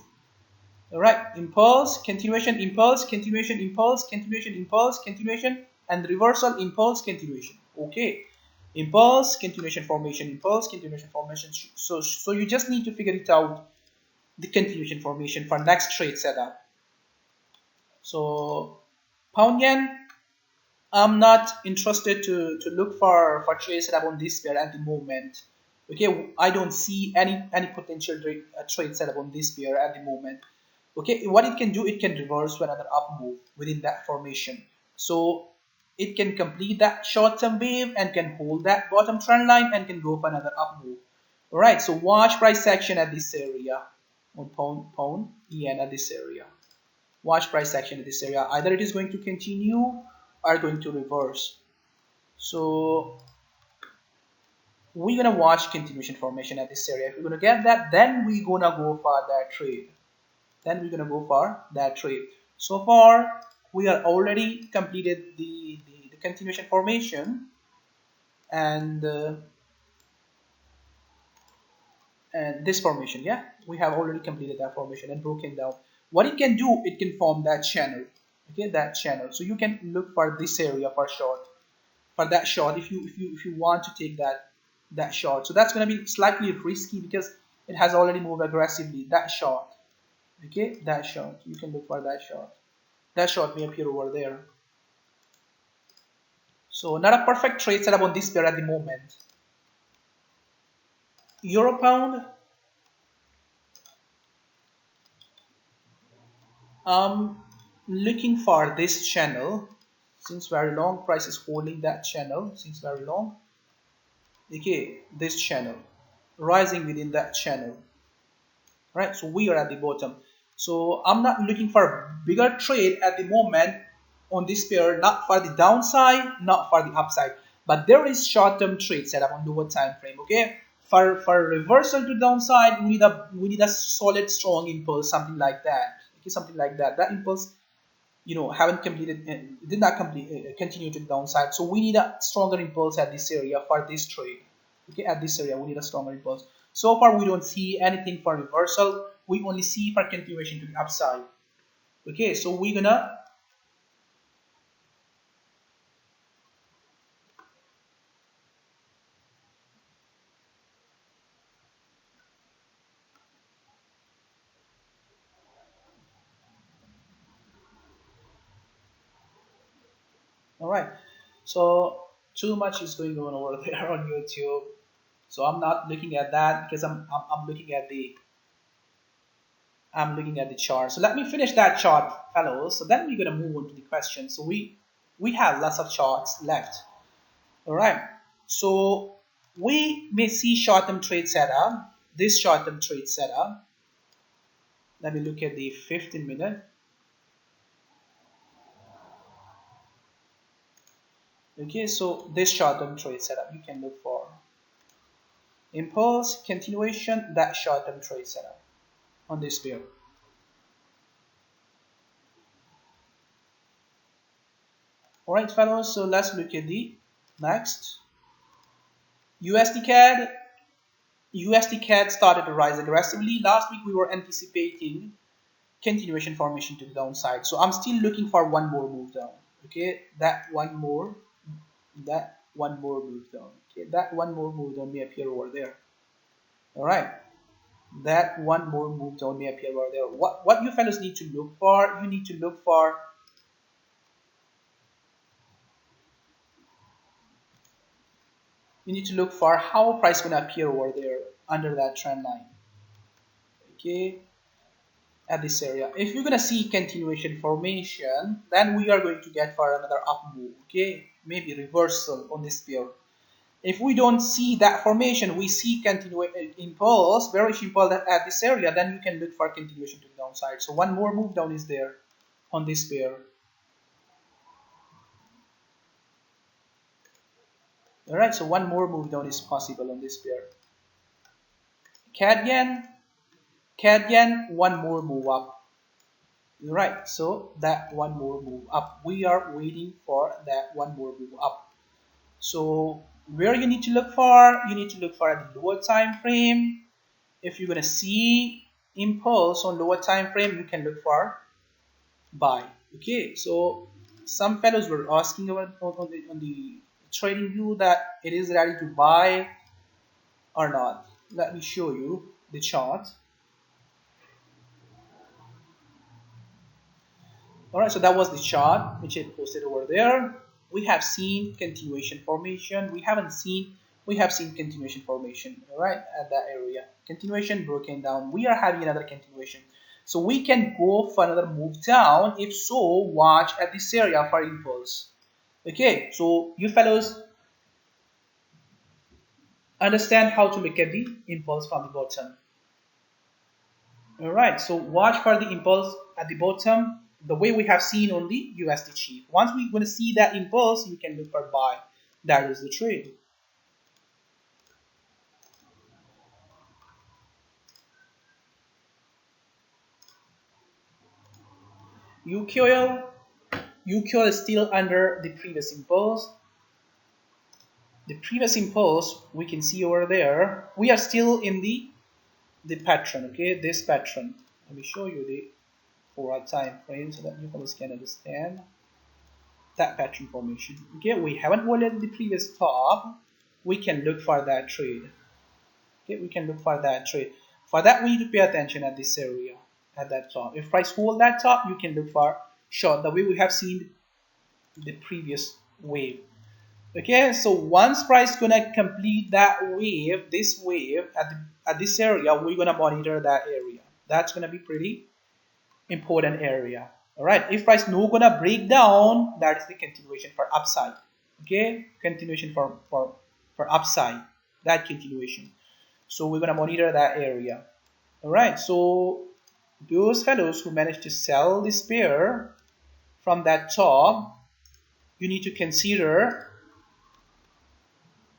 All right, impulse, continuation, impulse, continuation, impulse, continuation, impulse, continuation, and reversal, impulse, continuation. Okay, impulse, continuation formation, impulse, continuation formation. So you just need to figure it out, the continuation formation for next trade setup. So pound yen, I'm not interested to look for trade setup on this pair at the moment. Okay, I don't see any potential trade setup on this pair at the moment. Okay, what it can do, it can reverse to another up move within that formation. So it can complete that short-term wave and can hold that bottom trend line and can go for another up move. All right, so watch price action at this area on pound yen at this area. Watch price action at this area. Either it is going to continue or going to reverse. So we're gonna watch continuation formation at this area. If we're gonna get that, then we're gonna go for that trade. Then we're gonna go for that trade. So far, we are already completed the continuation formation and and this formation. Yeah, we have already completed that formation and broken down. What it can do, it can form that channel. Okay, that channel. So you can look for this area for short. For that short, if you want to take that short. So that's going to be slightly risky because it has already moved aggressively. That short. Okay, that short. You can look for that short. That short may appear over there. So not a perfect trade setup on this pair at the moment. Euro pound. Looking for this channel since very long. Price is holding that channel since very long. Okay, this channel rising within that channel. Right, so we are at the bottom. So I'm not looking for a bigger trade at the moment on this pair, not for the downside, not for the upside, but there is short-term trade setup on lower time frame. Okay, for reversal to downside, we need a solid strong impulse, something like that. Okay, something like that. That impulse, haven't completed, did not complete, continue to the downside. So we need a stronger impulse at this area for this trade. Okay, at this area we need a stronger impulse. So far we don't see anything for reversal. We only see for continuation to the upside. Okay, so we're gonna all right. So too much is going on over there on YouTube. So I'm not looking at that because I'm looking at the chart. So let me finish that chart, fellows. So then we're gonna move on to the question. So we have lots of charts left. All right. So we may see short-term trade setup. This short-term trade setup. Let me look at the 15-minute. Okay, so this short-term trade setup you can look for. Impulse, continuation, that short-term trade setup on this pair. All right, fellows, so let's look at the next. USD CAD. USD CAD started to rise aggressively. Last week we were anticipating continuation formation to the downside. So I'm still looking for one more move down. Okay, that one more move down. Okay, that one more move down may appear over there. All right, that one more move down may appear over there. What you fellows need to look for? You need to look for how price gonna appear over there under that trend line. Okay, at this area. If you're gonna see continuation formation, then we are going to get for another up move. Okay, maybe reversal on this pair. If we don't see that formation, we see continuation impulse, bearish impulse at this area, then you can look for continuation to the downside. So one more move down is there on this pair. All right, so one more move down is possible on this pair. CAD yen, one more move up. Right, so that one more move up. We are waiting for that one more move up. So where you need to look for? You need to look for at the lower time frame. If you're gonna see impulse on lower time frame, you can look for buy. Okay, so some fellows were asking about on the trading view that it is ready to buy or not. Let me show you the chart. All right, so that was the chart which I posted over there. We have seen continuation formation. We have seen continuation formation. All right, at that area, continuation broken down. We are having another continuation, so we can go for another move down. If so, watch at this area for impulse. Okay, so you fellows understand how to look at the impulse from the bottom. All right, so watch for the impulse at the bottom, the way we have seen on the USD chip. Once we're going to see that impulse, you can look for buy. That is the trade. UQL is still under the previous impulse. The previous impulse we can see over there. We are still in the pattern. Okay, this pattern. Let me show you the 4-hour time frame so that you fellows can understand that pattern formation. Okay, we haven't violated the previous top. We can look for that trade. Okay, we can look for that trade. For that, we need to pay attention at this area, at that top. If price hold that top, you can look for short, the way we have seen the previous wave. Okay, so once price gonna complete that wave, this wave at this area, we're gonna monitor that area. That's gonna be pretty important area. All right, if price no gonna break down, that is the continuation for upside. Okay, continuation for upside, that continuation. So we're gonna monitor that area. All right, so those fellows who managed to sell this pair from that top, you need to consider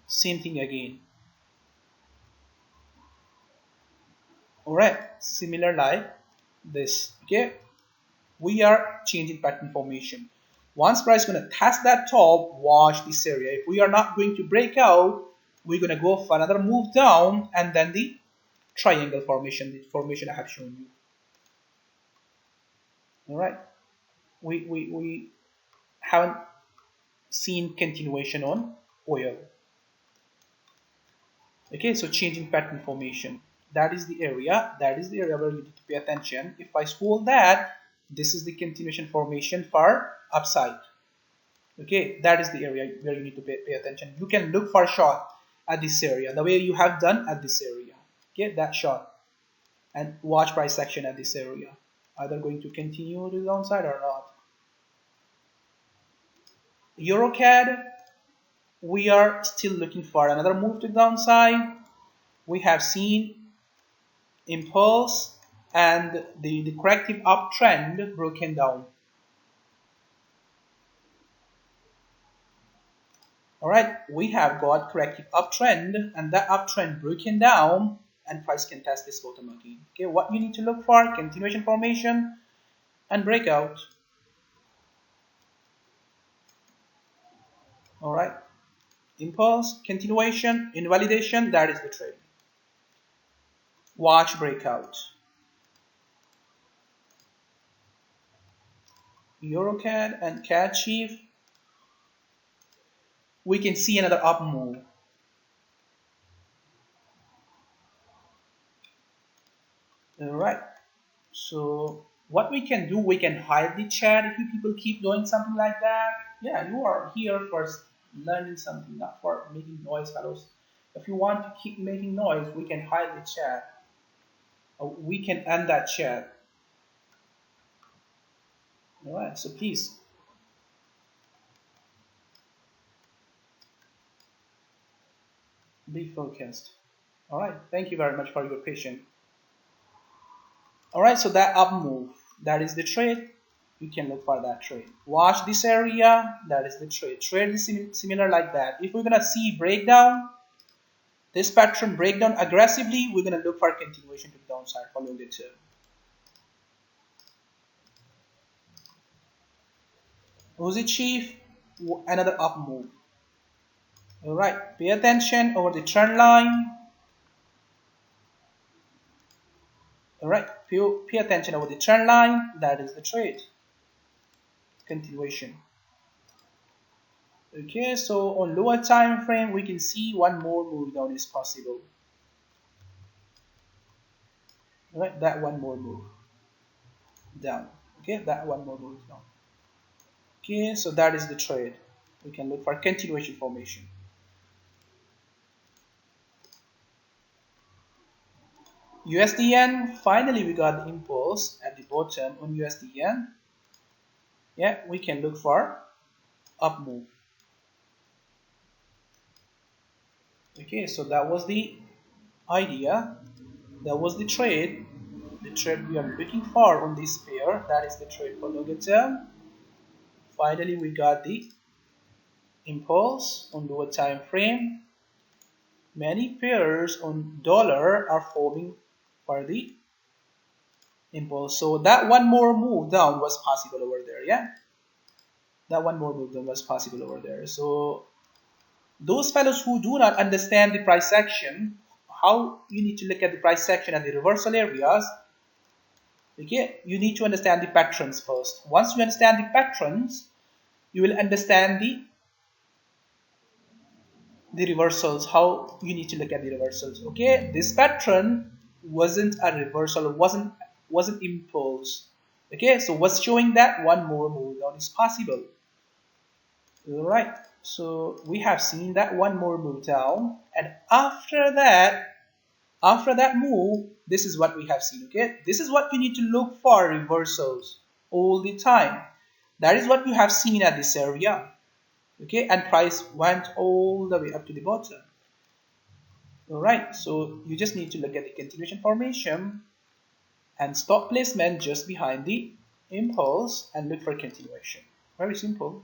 same thing again. All right, similar like this. Okay, we are changing pattern formation. Once price is going to test that top, watch this area. If we are not going to break out, we're going to go for another move down and then the triangle formation, the formation I have shown you. All right, we haven't seen continuation on oil. Okay, so changing pattern formation. That is the area where you need to pay attention. If I scroll that, this is the continuation formation for upside. Okay, that is the area where you need to pay attention. You can look for short at this area, the way you have done at this area. Okay, that short, and watch price action at this area. Either going to continue to the downside or not. EuroCAD, we are still looking for another move to the downside. We have seen impulse and the corrective uptrend broken down. All right, we have got corrective uptrend and that uptrend broken down and price can test this bottom again. Okay, what you need to look for, continuation formation and breakout. All right, impulse, continuation, invalidation, that is the trade. Watch breakout. EuroCAD and CAD Chief, we can see another up move. All right, so what we can do, we can hide the chat if you people keep doing something like that. Yeah, you are here for learning something, not for making noise, fellows. If you want to keep making noise, we can hide the chat. Or we can end that chat. All right, so please be focused. All right, thank you very much for your patience. All right, so that up move, that is the trade. You can look for that trade. Watch this area, that is the trade. Trade is similar like that. If we're gonna see breakdown, this pattern breakdown aggressively, we're gonna look for continuation to the downside for longer term. Who's it, Chief? Another up move. All right, pay attention over the trend line. All right, pay attention over the trend line. That is the trade. Continuation. Okay, so on lower time frame, we can see one more move down is possible. All right, that one more move down. Okay, that one more move down. Okay, so that is the trade. We can look for continuation formation. USDN, finally we got the impulse at the bottom on USDN. Yeah, we can look for up move. Okay, so that was the idea. That was the trade. The trade we are looking for on this pair. That is the trade for longer term. Finally, we got the impulse on lower time frame. Many pairs on dollar are forming for the impulse. So that one more move down was possible over there. Yeah, that one more move down was possible over there. So those fellows who do not understand the price action, how you need to look at the price action and the reversal areas. Okay, you need to understand the patterns first. Once you understand the patterns, you will understand the reversals, how you need to look at the reversals. Okay, this pattern wasn't a reversal, wasn't impulse. Okay, so what's showing that one more move down is possible. All right, so we have seen that one more move down, and after that move, this is what we have seen. Okay, this is what you need to look for, reversals all the time. That is what you have seen at this area. Okay, and price went all the way up to the bottom. All right, so you just need to look at the continuation formation and stop placement just behind the impulse and look for continuation. Very simple.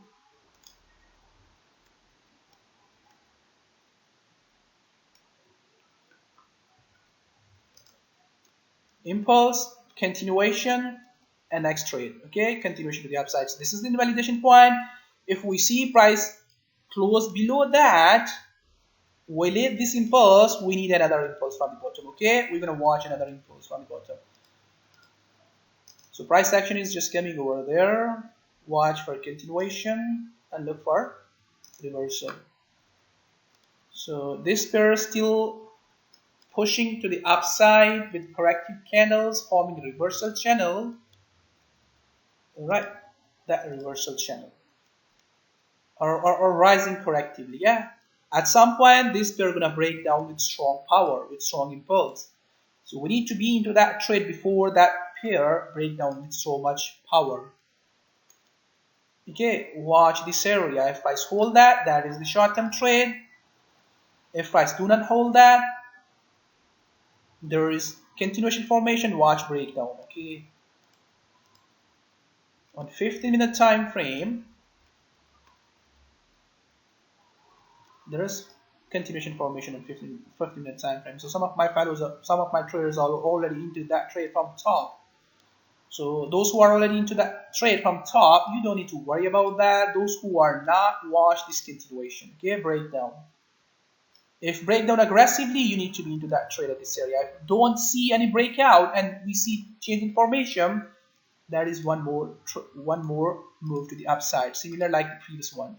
Impulse, continuation, and next trade. Okay, continuation to the upside. So this is the invalidation point. If we see price close below that, we leave this impulse, we need another impulse from the bottom. Okay, we're gonna watch another impulse from the bottom. So price action is just coming over there. Watch for continuation and look for reversal. So this pair is still pushing to the upside with corrective candles forming a reversal channel. All right, that reversal channel or rising correctively. Yeah, at some point this pair gonna break down with strong power, with strong impulse. So we need to be into that trade before that pair break down with so much power. Okay, watch this area. If price hold that, that is the short-term trade. If price do not hold that, there is continuation formation. Watch breakdown. Okay, on 15-minute time frame, there is continuation formation on 15-minute time frame. So some of my fellows, some of my traders are already into that trade from top. So those who are already into that trade from top, you don't need to worry about that. Those who are not, watch this continuation. Okay, breakdown. If breakdown aggressively, you need to be into that trade at this area. If you don't see any breakout and we see change in formation, that is one more move to the upside, similar like the previous ones.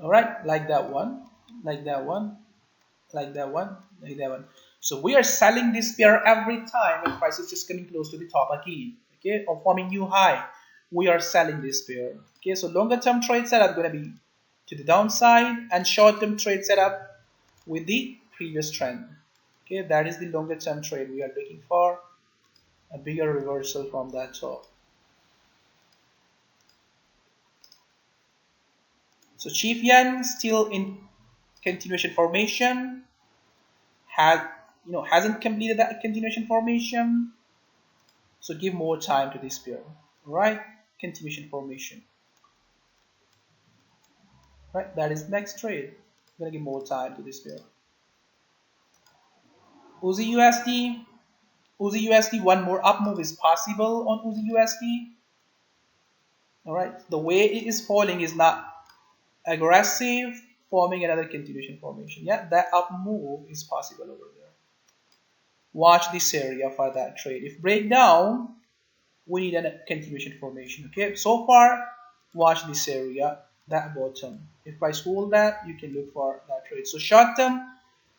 All right, like that one, like that one, like that one, like that one. So we are selling this pair every time when price is just coming close to the top again, okay, or forming new high. We are selling this pair. Okay, so longer term trade setup going to be to the downside, and short term trade setup with the previous trend. Okay, that is the longer term trade we are looking for, a bigger reversal from that top. So Chief Yen still in continuation formation, hasn't completed that continuation formation, so give more time to this pair. Right, continuation formation. Right, that is next trade. I'm gonna give more time to this pair. USD, one more up move is possible on USD. All right, the way it is falling is not aggressive, forming another continuation formation. Yeah, that up move is possible over there. Watch this area for that trade. If breakdown, we need a continuation formation. Okay, so far, watch this area, that bottom. If price hold that, you can look for that trade. So short term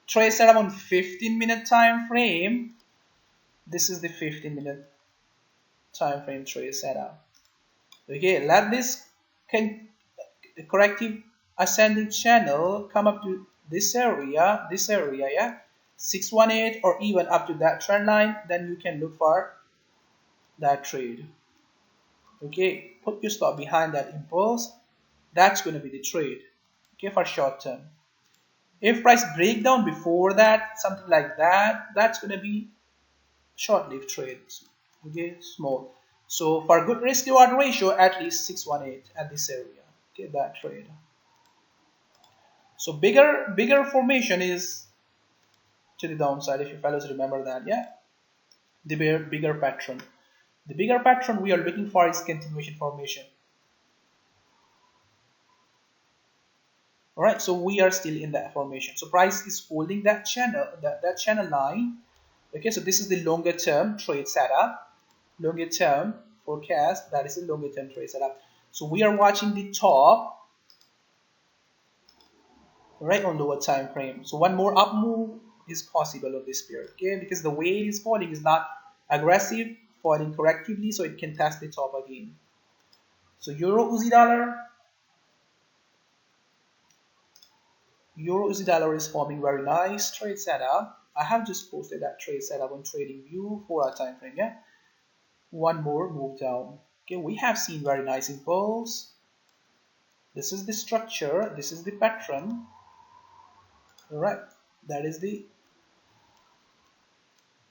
trade setup on 15-minute time frame. This is the 15-minute time frame trade setup. Okay, let this corrective ascending channel come up to this area, yeah, 618 or even up to that trend line, then you can look for that trade. Okay, put your stop behind that impulse. That's going to be the trade. Okay, for short term. If price breakdown before that, something like that, that's going to be short-lived trades. Okay, small. So for good risk reward ratio, at least 618 at this area. Okay, that trade. So bigger formation is to the downside, if you fellows remember that. Yeah, the bigger pattern. The bigger pattern we are looking for is continuation formation. All right, so we are still in that formation. So price is holding that channel, that channel line. Okay, so this is the longer term trade setup, longer term forecast. That is a longer term trade setup. So we are watching the top, right, on lower time frame. So one more up move is possible on this pair. Okay, because the way it is falling is not aggressive, falling correctively, so it can test the top again. So Euro USD dollar is forming very nice trade setup. I have just posted that trade setup on TradingView for our time frame. Yeah, one more move down. Okay, we have seen very nice impulse. This is the structure, this is the pattern. All right, that is the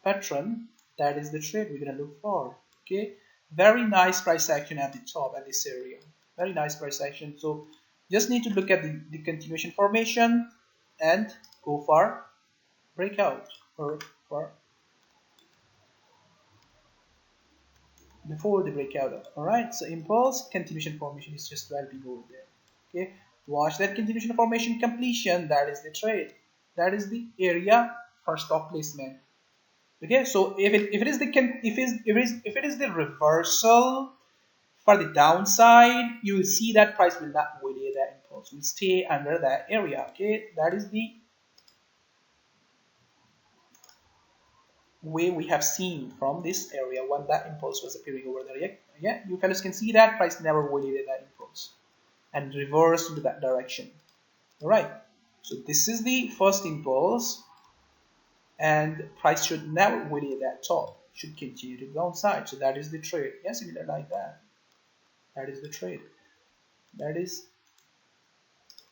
pattern, that is the trade we're going to look for. Okay, very nice price action at the top at this area, very nice price action. So just need to look at the continuation formation and go for breakout or for before the breakout. All right, so impulse continuation formation is just well below there. Okay, watch that continuation formation completion. That is the trade, that is the area for stop placement. Okay, so if it is the reversal for the downside, you will see that price will not violate that impulse, will stay under that area. Okay, that is the way we have seen from this area when that impulse was appearing over there. Yeah, you fellows can see that price never violated that impulse and reversed into that direction. All right, so this is the first impulse, and price should never violate that top, should continue to the downside. So that is the trade. Yeah, similar like that. That is the trade. That is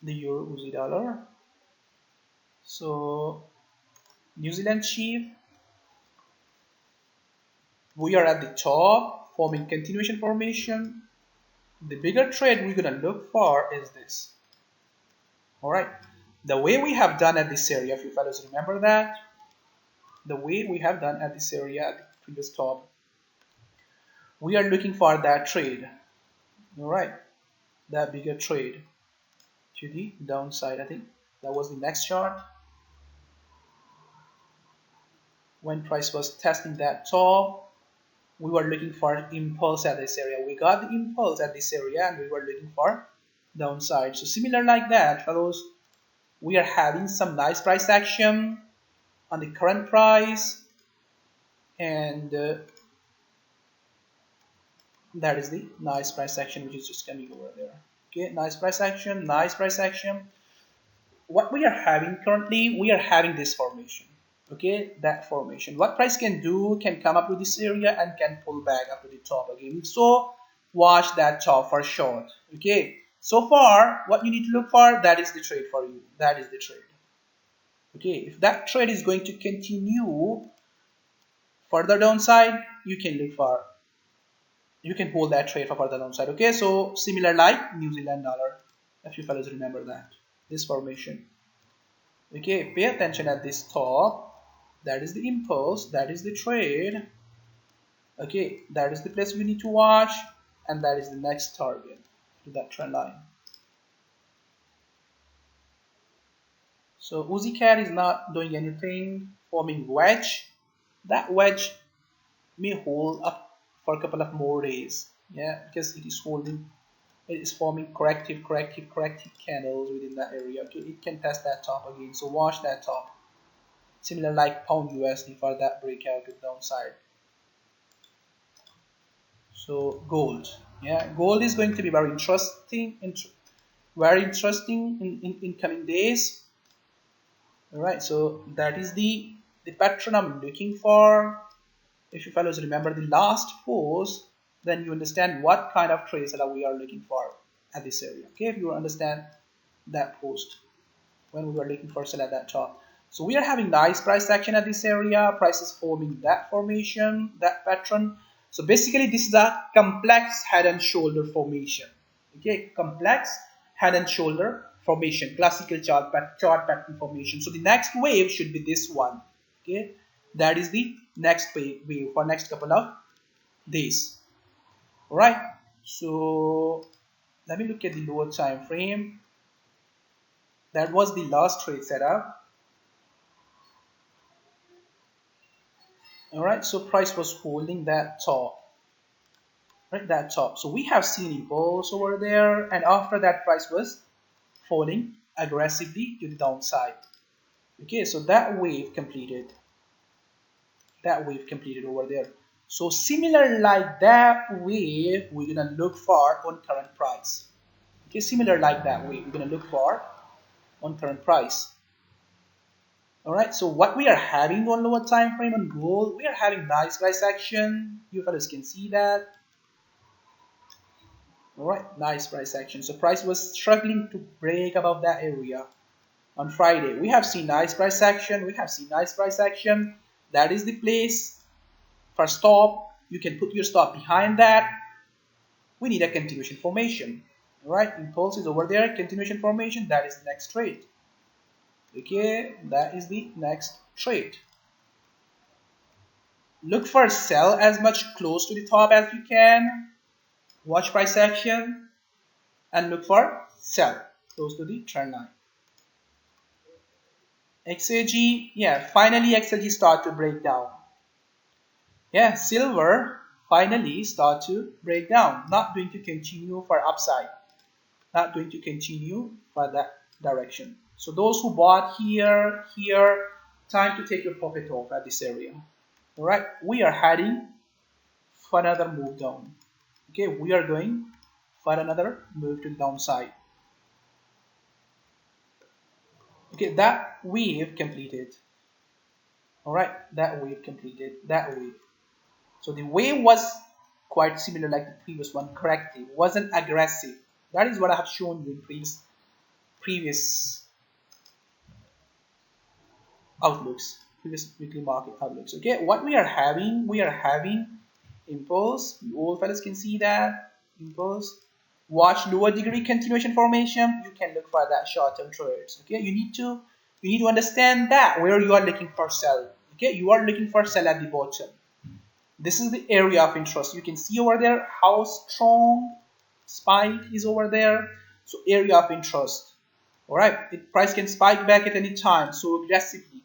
the Euro USD dollar. So New Zealand Chief, we are at the top forming continuation formation. The bigger trade we're gonna look for is this. All right, the way we have done at this area, if you fellows remember that, the way we have done at this area at the previous top. We are looking for that trade, all right, that bigger trade to the downside. I think that was the next chart when price was testing that top. We were looking for impulse at this area. We got the impulse at this area and we were looking for downside. So similar like that, fellows, we are having some nice price action on the current price, and that is the nice price action which is just coming over there. Okay, nice price action, nice price action. What we are having currently, we are having this formation. Okay, that formation. What price can do, can come up to this area and can pull back up to the top again. So watch that top for short. Okay, so far what you need to look for, that is the trade for you. That is the trade. Okay, if that trade is going to continue further downside, you can look for, you can hold that trade for further downside. Okay, so similar like New Zealand dollar, if you fellows remember that, this formation. Okay, pay attention at this top. That is the impulse, that is the trade. Okay, that is the place we need to watch, and that is the next target to that trend line. So Uzi cat is not doing anything, forming wedge. That wedge may hold up for a couple of more days, yeah, because it is holding, it is forming corrective candles within that area. Okay, it can test that top again, so watch that top. Similar like pound USD for that breakout to the downside. So gold, yeah, gold is going to be very interesting in coming days. All right, so that is the pattern I'm looking for. If you fellows remember the last post, then you understand what kind of trades that we are looking for at this area. Okay, if you understand that post when we were looking for sell at that top. So we are having nice price action at this area. Price is forming that formation, that pattern. So basically this is a complex head and shoulder formation. Okay, complex head and shoulder formation, classical chart pattern formation. So the next wave should be this one. Okay, that is the next wave for next couple of days. All right, so let me look at the lower time frame. That was the last trade setup. All right, so price was holding that top, right, that top. So we have seen impulse over there, and after that price was falling aggressively to the downside. Okay, so that wave completed, over there. So similar like that wave we're gonna look for on current price. Okay, similar like that wave we're gonna look for on current price. All right, so what we are having on lower time frame on gold, we are having nice price action. You fellas can see that. All right, nice price action. So price was struggling to break above that area on Friday. We have seen nice price action. That is the place for stop. You can put your stop behind that. We need a continuation formation. All right, impulse is over there. Continuation formation. That is the next trade. Okay, that is the next trade. Look for sell as much close to the top as you can. Watch price action and look for sell close to the trend line. XAG, yeah, finally XAG start to break down. Yeah, silver finally start to break down. Not going to continue for upside. Not going to continue for that direction. So those who bought here, time to take your profit off at this area. All right, we are heading for another move down. Okay, we are going for another move to the downside. Okay, that wave completed. All right, that wave completed, that wave. So the wave was quite similar like the previous one, corrective, wasn't aggressive. That is what I have shown you in previous outlooks, previous weekly market outlooks. Okay, what we are having impulse. You all fellas can see that impulse. Watch lower degree continuation formation. You can look for that short-term trades. Okay, you need to understand that where you are looking for sell. Okay, you are looking for sell at the bottom. This is the area of interest. You can see over there how strong spike is over there. So area of interest. All right, the price can spike back at any time, so aggressively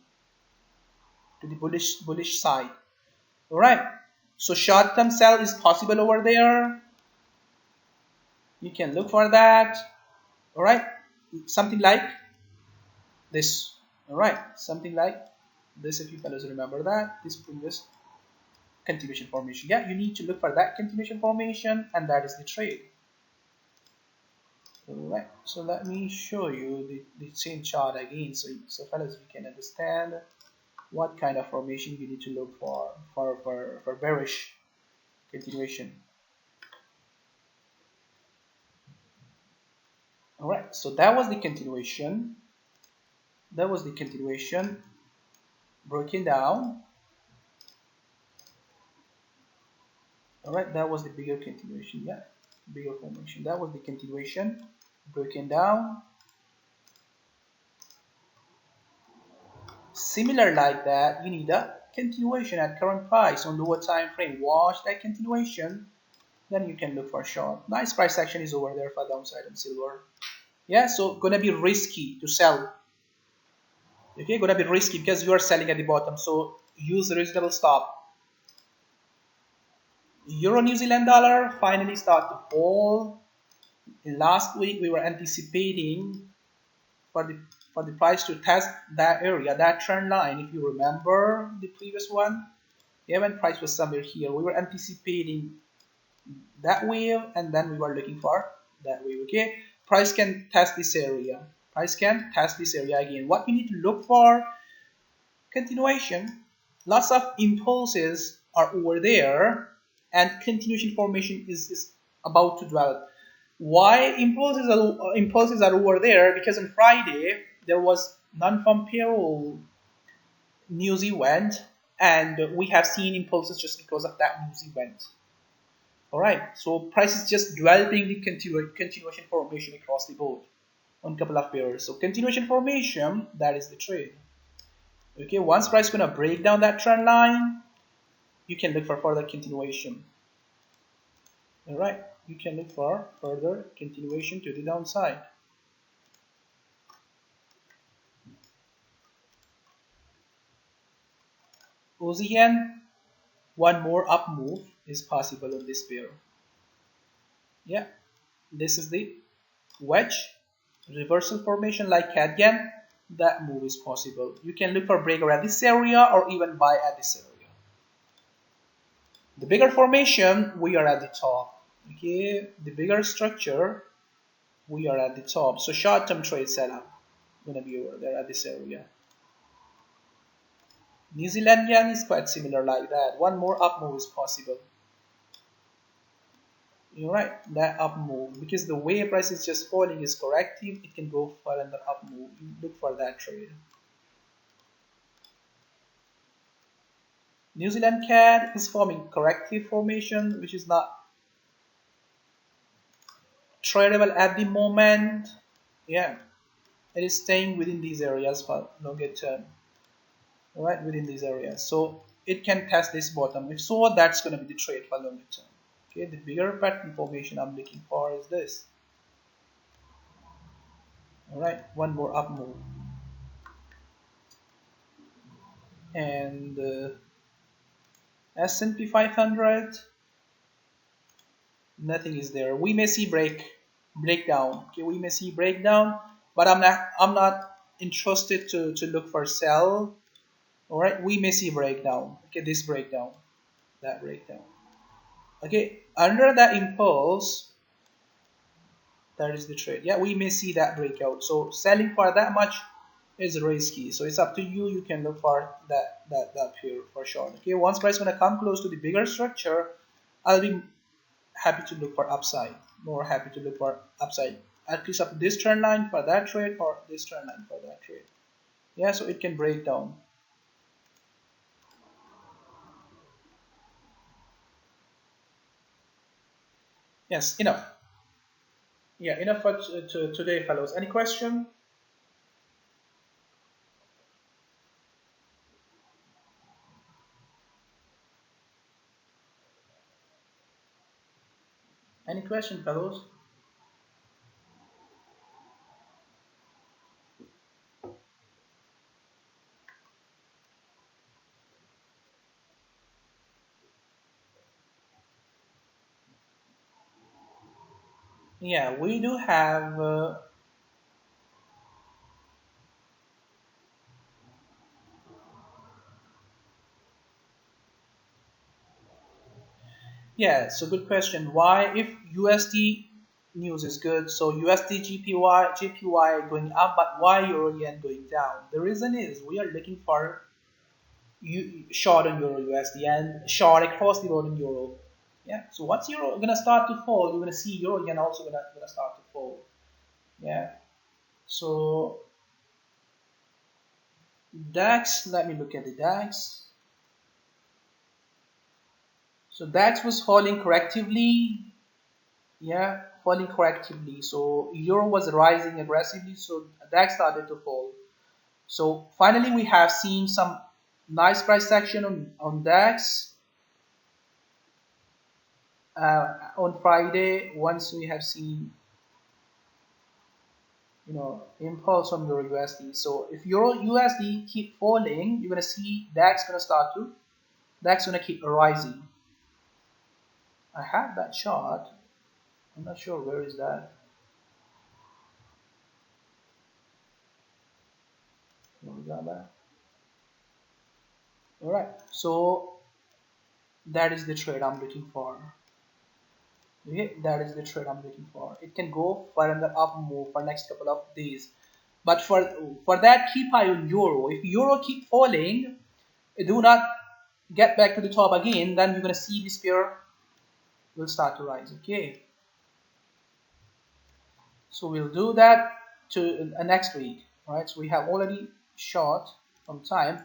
to the bullish side. All right, so short-term sell is possible over there. You can look for that. All right, something like this. All right, something like this. If you fellows remember that, this previous continuation formation. Yeah, you need to look for that continuation formation, and that is the trade. Alright, so let me show you the same chart again, so fellas, you can understand what kind of formation you need to look for bearish continuation. Alright, so that was the continuation. That was the continuation broken down. Alright, that was the bigger continuation. Yeah, bigger formation. That was the continuation broken down. Similar like that, you need a continuation at current price on lower time frame. Watch that continuation, then you can look for short. Nice price action is over there for downside on silver. Yeah, so gonna be risky to sell. Okay, gonna be risky because you are selling at the bottom. So use a reasonable stop. Euro New Zealand dollar finally start to fall. In last week we were anticipating for the price to test that area, that trend line. If you remember the previous one, yeah, when price was somewhere here, we were anticipating that wave, and then we were looking for that wave. Okay, price can test this area. Price can test this area again. What we need to look for, continuation. Lots of impulses are over there, and continuation formation is about to develop. Why impulses are over there? Because on Friday there was non-farm payroll news event, and we have seen impulses just because of that news event. All right, so price is just developing the continuation formation across the board on a couple of pairs. So continuation formation, that is the trade. Okay, once price is gonna break down that trend line, you can look for further continuation. All right, you can look for further continuation to the downside. OZN, one more up move is possible on this pair. Yeah, this is the wedge reversal formation like Cadgan. That move is possible. You can look for breaker at this area or even buy at this area. The bigger formation, we are at the top. Okay, the bigger structure, we are at the top. So short-term trade setup gonna be over there at this area. New Zealand yen is quite similar like that. One more up move is possible. You're right, that up move, because the way price is just falling is corrective, it can go for another up move. You look for that trade. New Zealand CAD is forming corrective formation, which is not tradable at the moment. Yeah, it is staying within these areas for longer term. All right, within these areas, so it can test this bottom. If so, that's going to be the trade for longer term. Okay, the bigger pattern formation I'm looking for is this. All right, one more up move, and S&P 500, nothing is there. We may see breakdown. Okay, we may see breakdown, but I'm not interested to look for sell. All right, we may see breakdown. Okay, this breakdown, that breakdown. Okay, under that impulse, that is the trade. Yeah, we may see that breakout. So selling for that much is risky. So it's up to you. You can look for that here for sure. Okay, once price gonna come close to the bigger structure, I'll be happy to look for upside. More happy to look for upside. At least up this trend line for that trade or this trend line for that trade. Yeah, so it can break down. Yes, enough. Yeah, enough for today, fellows. Any question? Any question, fellows? Yeah, we do have. Yeah, so good question. Why, if USD news is good, so USD GPY going up, but why Euro Yen going down? The reason is we are looking for short on Euro USD and short across the board in Euro. Yeah, so once Euro gonna start to fall, you're gonna see Euro Yen also gonna start to fall. Yeah, so DAX. Let me look at the DAX. So DAX was falling correctively. Yeah, falling correctively. So euro was rising aggressively, so DAX started to fall. So finally, we have seen some nice price action on DAX on Friday. Once we have seen, impulse on Euro USD. So if Euro USD keep falling, you're gonna see DAX gonna keep rising. I have that chart. I'm not sure where is that. Where we got that? All right. So that is the trade I'm looking for. Okay, that is the trade I'm looking for. It can go for another up move for next couple of days, but for that, keep eye on euro. If euro keep falling, do not get back to the top again, then you're gonna see this pair will start to rise. Okay, so we'll do that to next week. All right, so we have already short some time.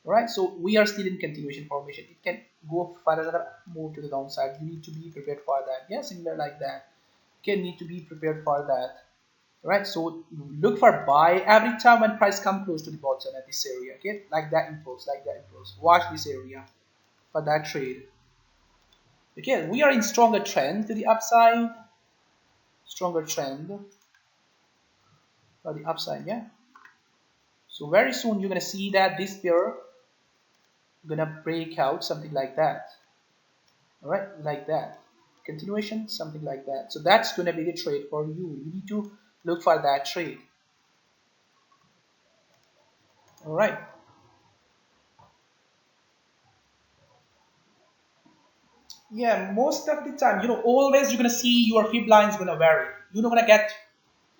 All right, so we are still in continuation formation. It can go for another move to the downside. You need to be prepared for that. Yeah, similar like that. Okay, need to be prepared for that. Right, so look for buy every time when price come close to the bottom at this area. Okay, like that impulse, watch this area for that trade. Okay, we are in stronger trend to the upside, stronger trend for the upside. Yeah, so very soon you're gonna see that this pair gonna break out something like that. All right, like that, continuation, something like that. So that's gonna be the trade for you. You need to look for that trade. All right. Yeah, most of the time, always you're gonna see your fib line is gonna vary. You're not gonna get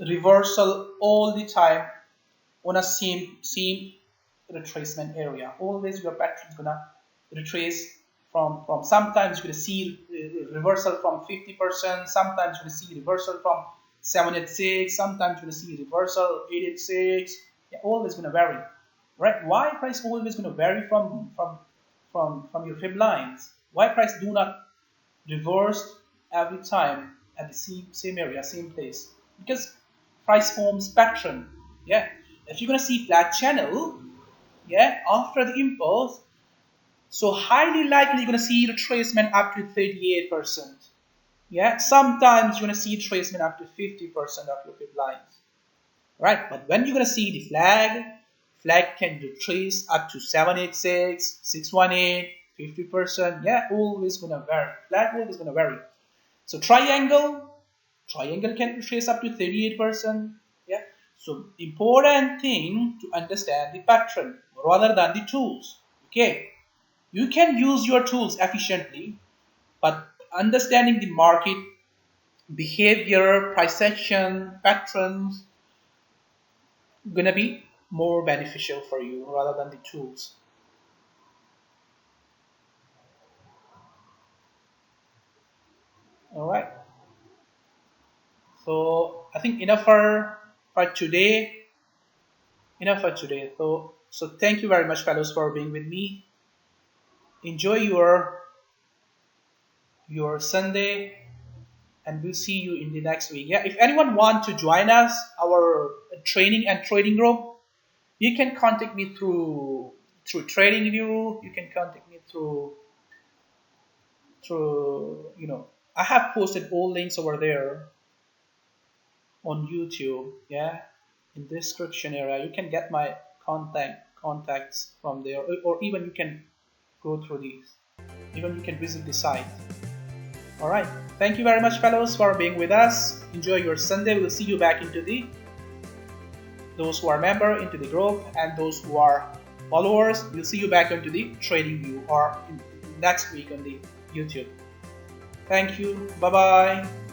reversal all the time on a same retracement area. Always your pattern is gonna retrace from sometimes you're gonna see reversal from 50%, sometimes you're gonna see reversal from 786, sometimes you're gonna see reversal 886. Yeah, always gonna vary. Right? Why price always gonna vary from your fib lines? Why price do not reversed every time at the same area, same place? Because price forms pattern. Yeah, if you're gonna see flat channel, yeah, after the impulse, so highly likely you're gonna see retracement up to 38%. Yeah, sometimes you're gonna see retracement up to 50% of your fib lines. Right, but when you're gonna see the flag can retrace up to 786, 618, 50%. Yeah, always gonna vary. Flag always gonna vary. So triangle can retrace up to 38%. Yeah. So important thing to understand the pattern rather than the tools. Okay. You can use your tools efficiently, but understanding the market behavior, price action, patterns gonna be more beneficial for you rather than the tools. All right. So I think enough for today. Enough for today. So thank you very much, fellows, for being with me. Enjoy your Sunday, and we'll see you in the next week. Yeah. If anyone want to join us, our training and trading group, you can contact me through TradingView. You can contact me through I have posted all links over there on YouTube. Yeah, in the description area, you can get my contacts from there, or even you can go through these. Even you can visit the site. All right. Thank you very much, fellows, for being with us. Enjoy your Sunday. We'll see you back into those who are member into the group, and those who are followers. We'll see you back into the trading view or next week on the YouTube. Thank you. Bye bye.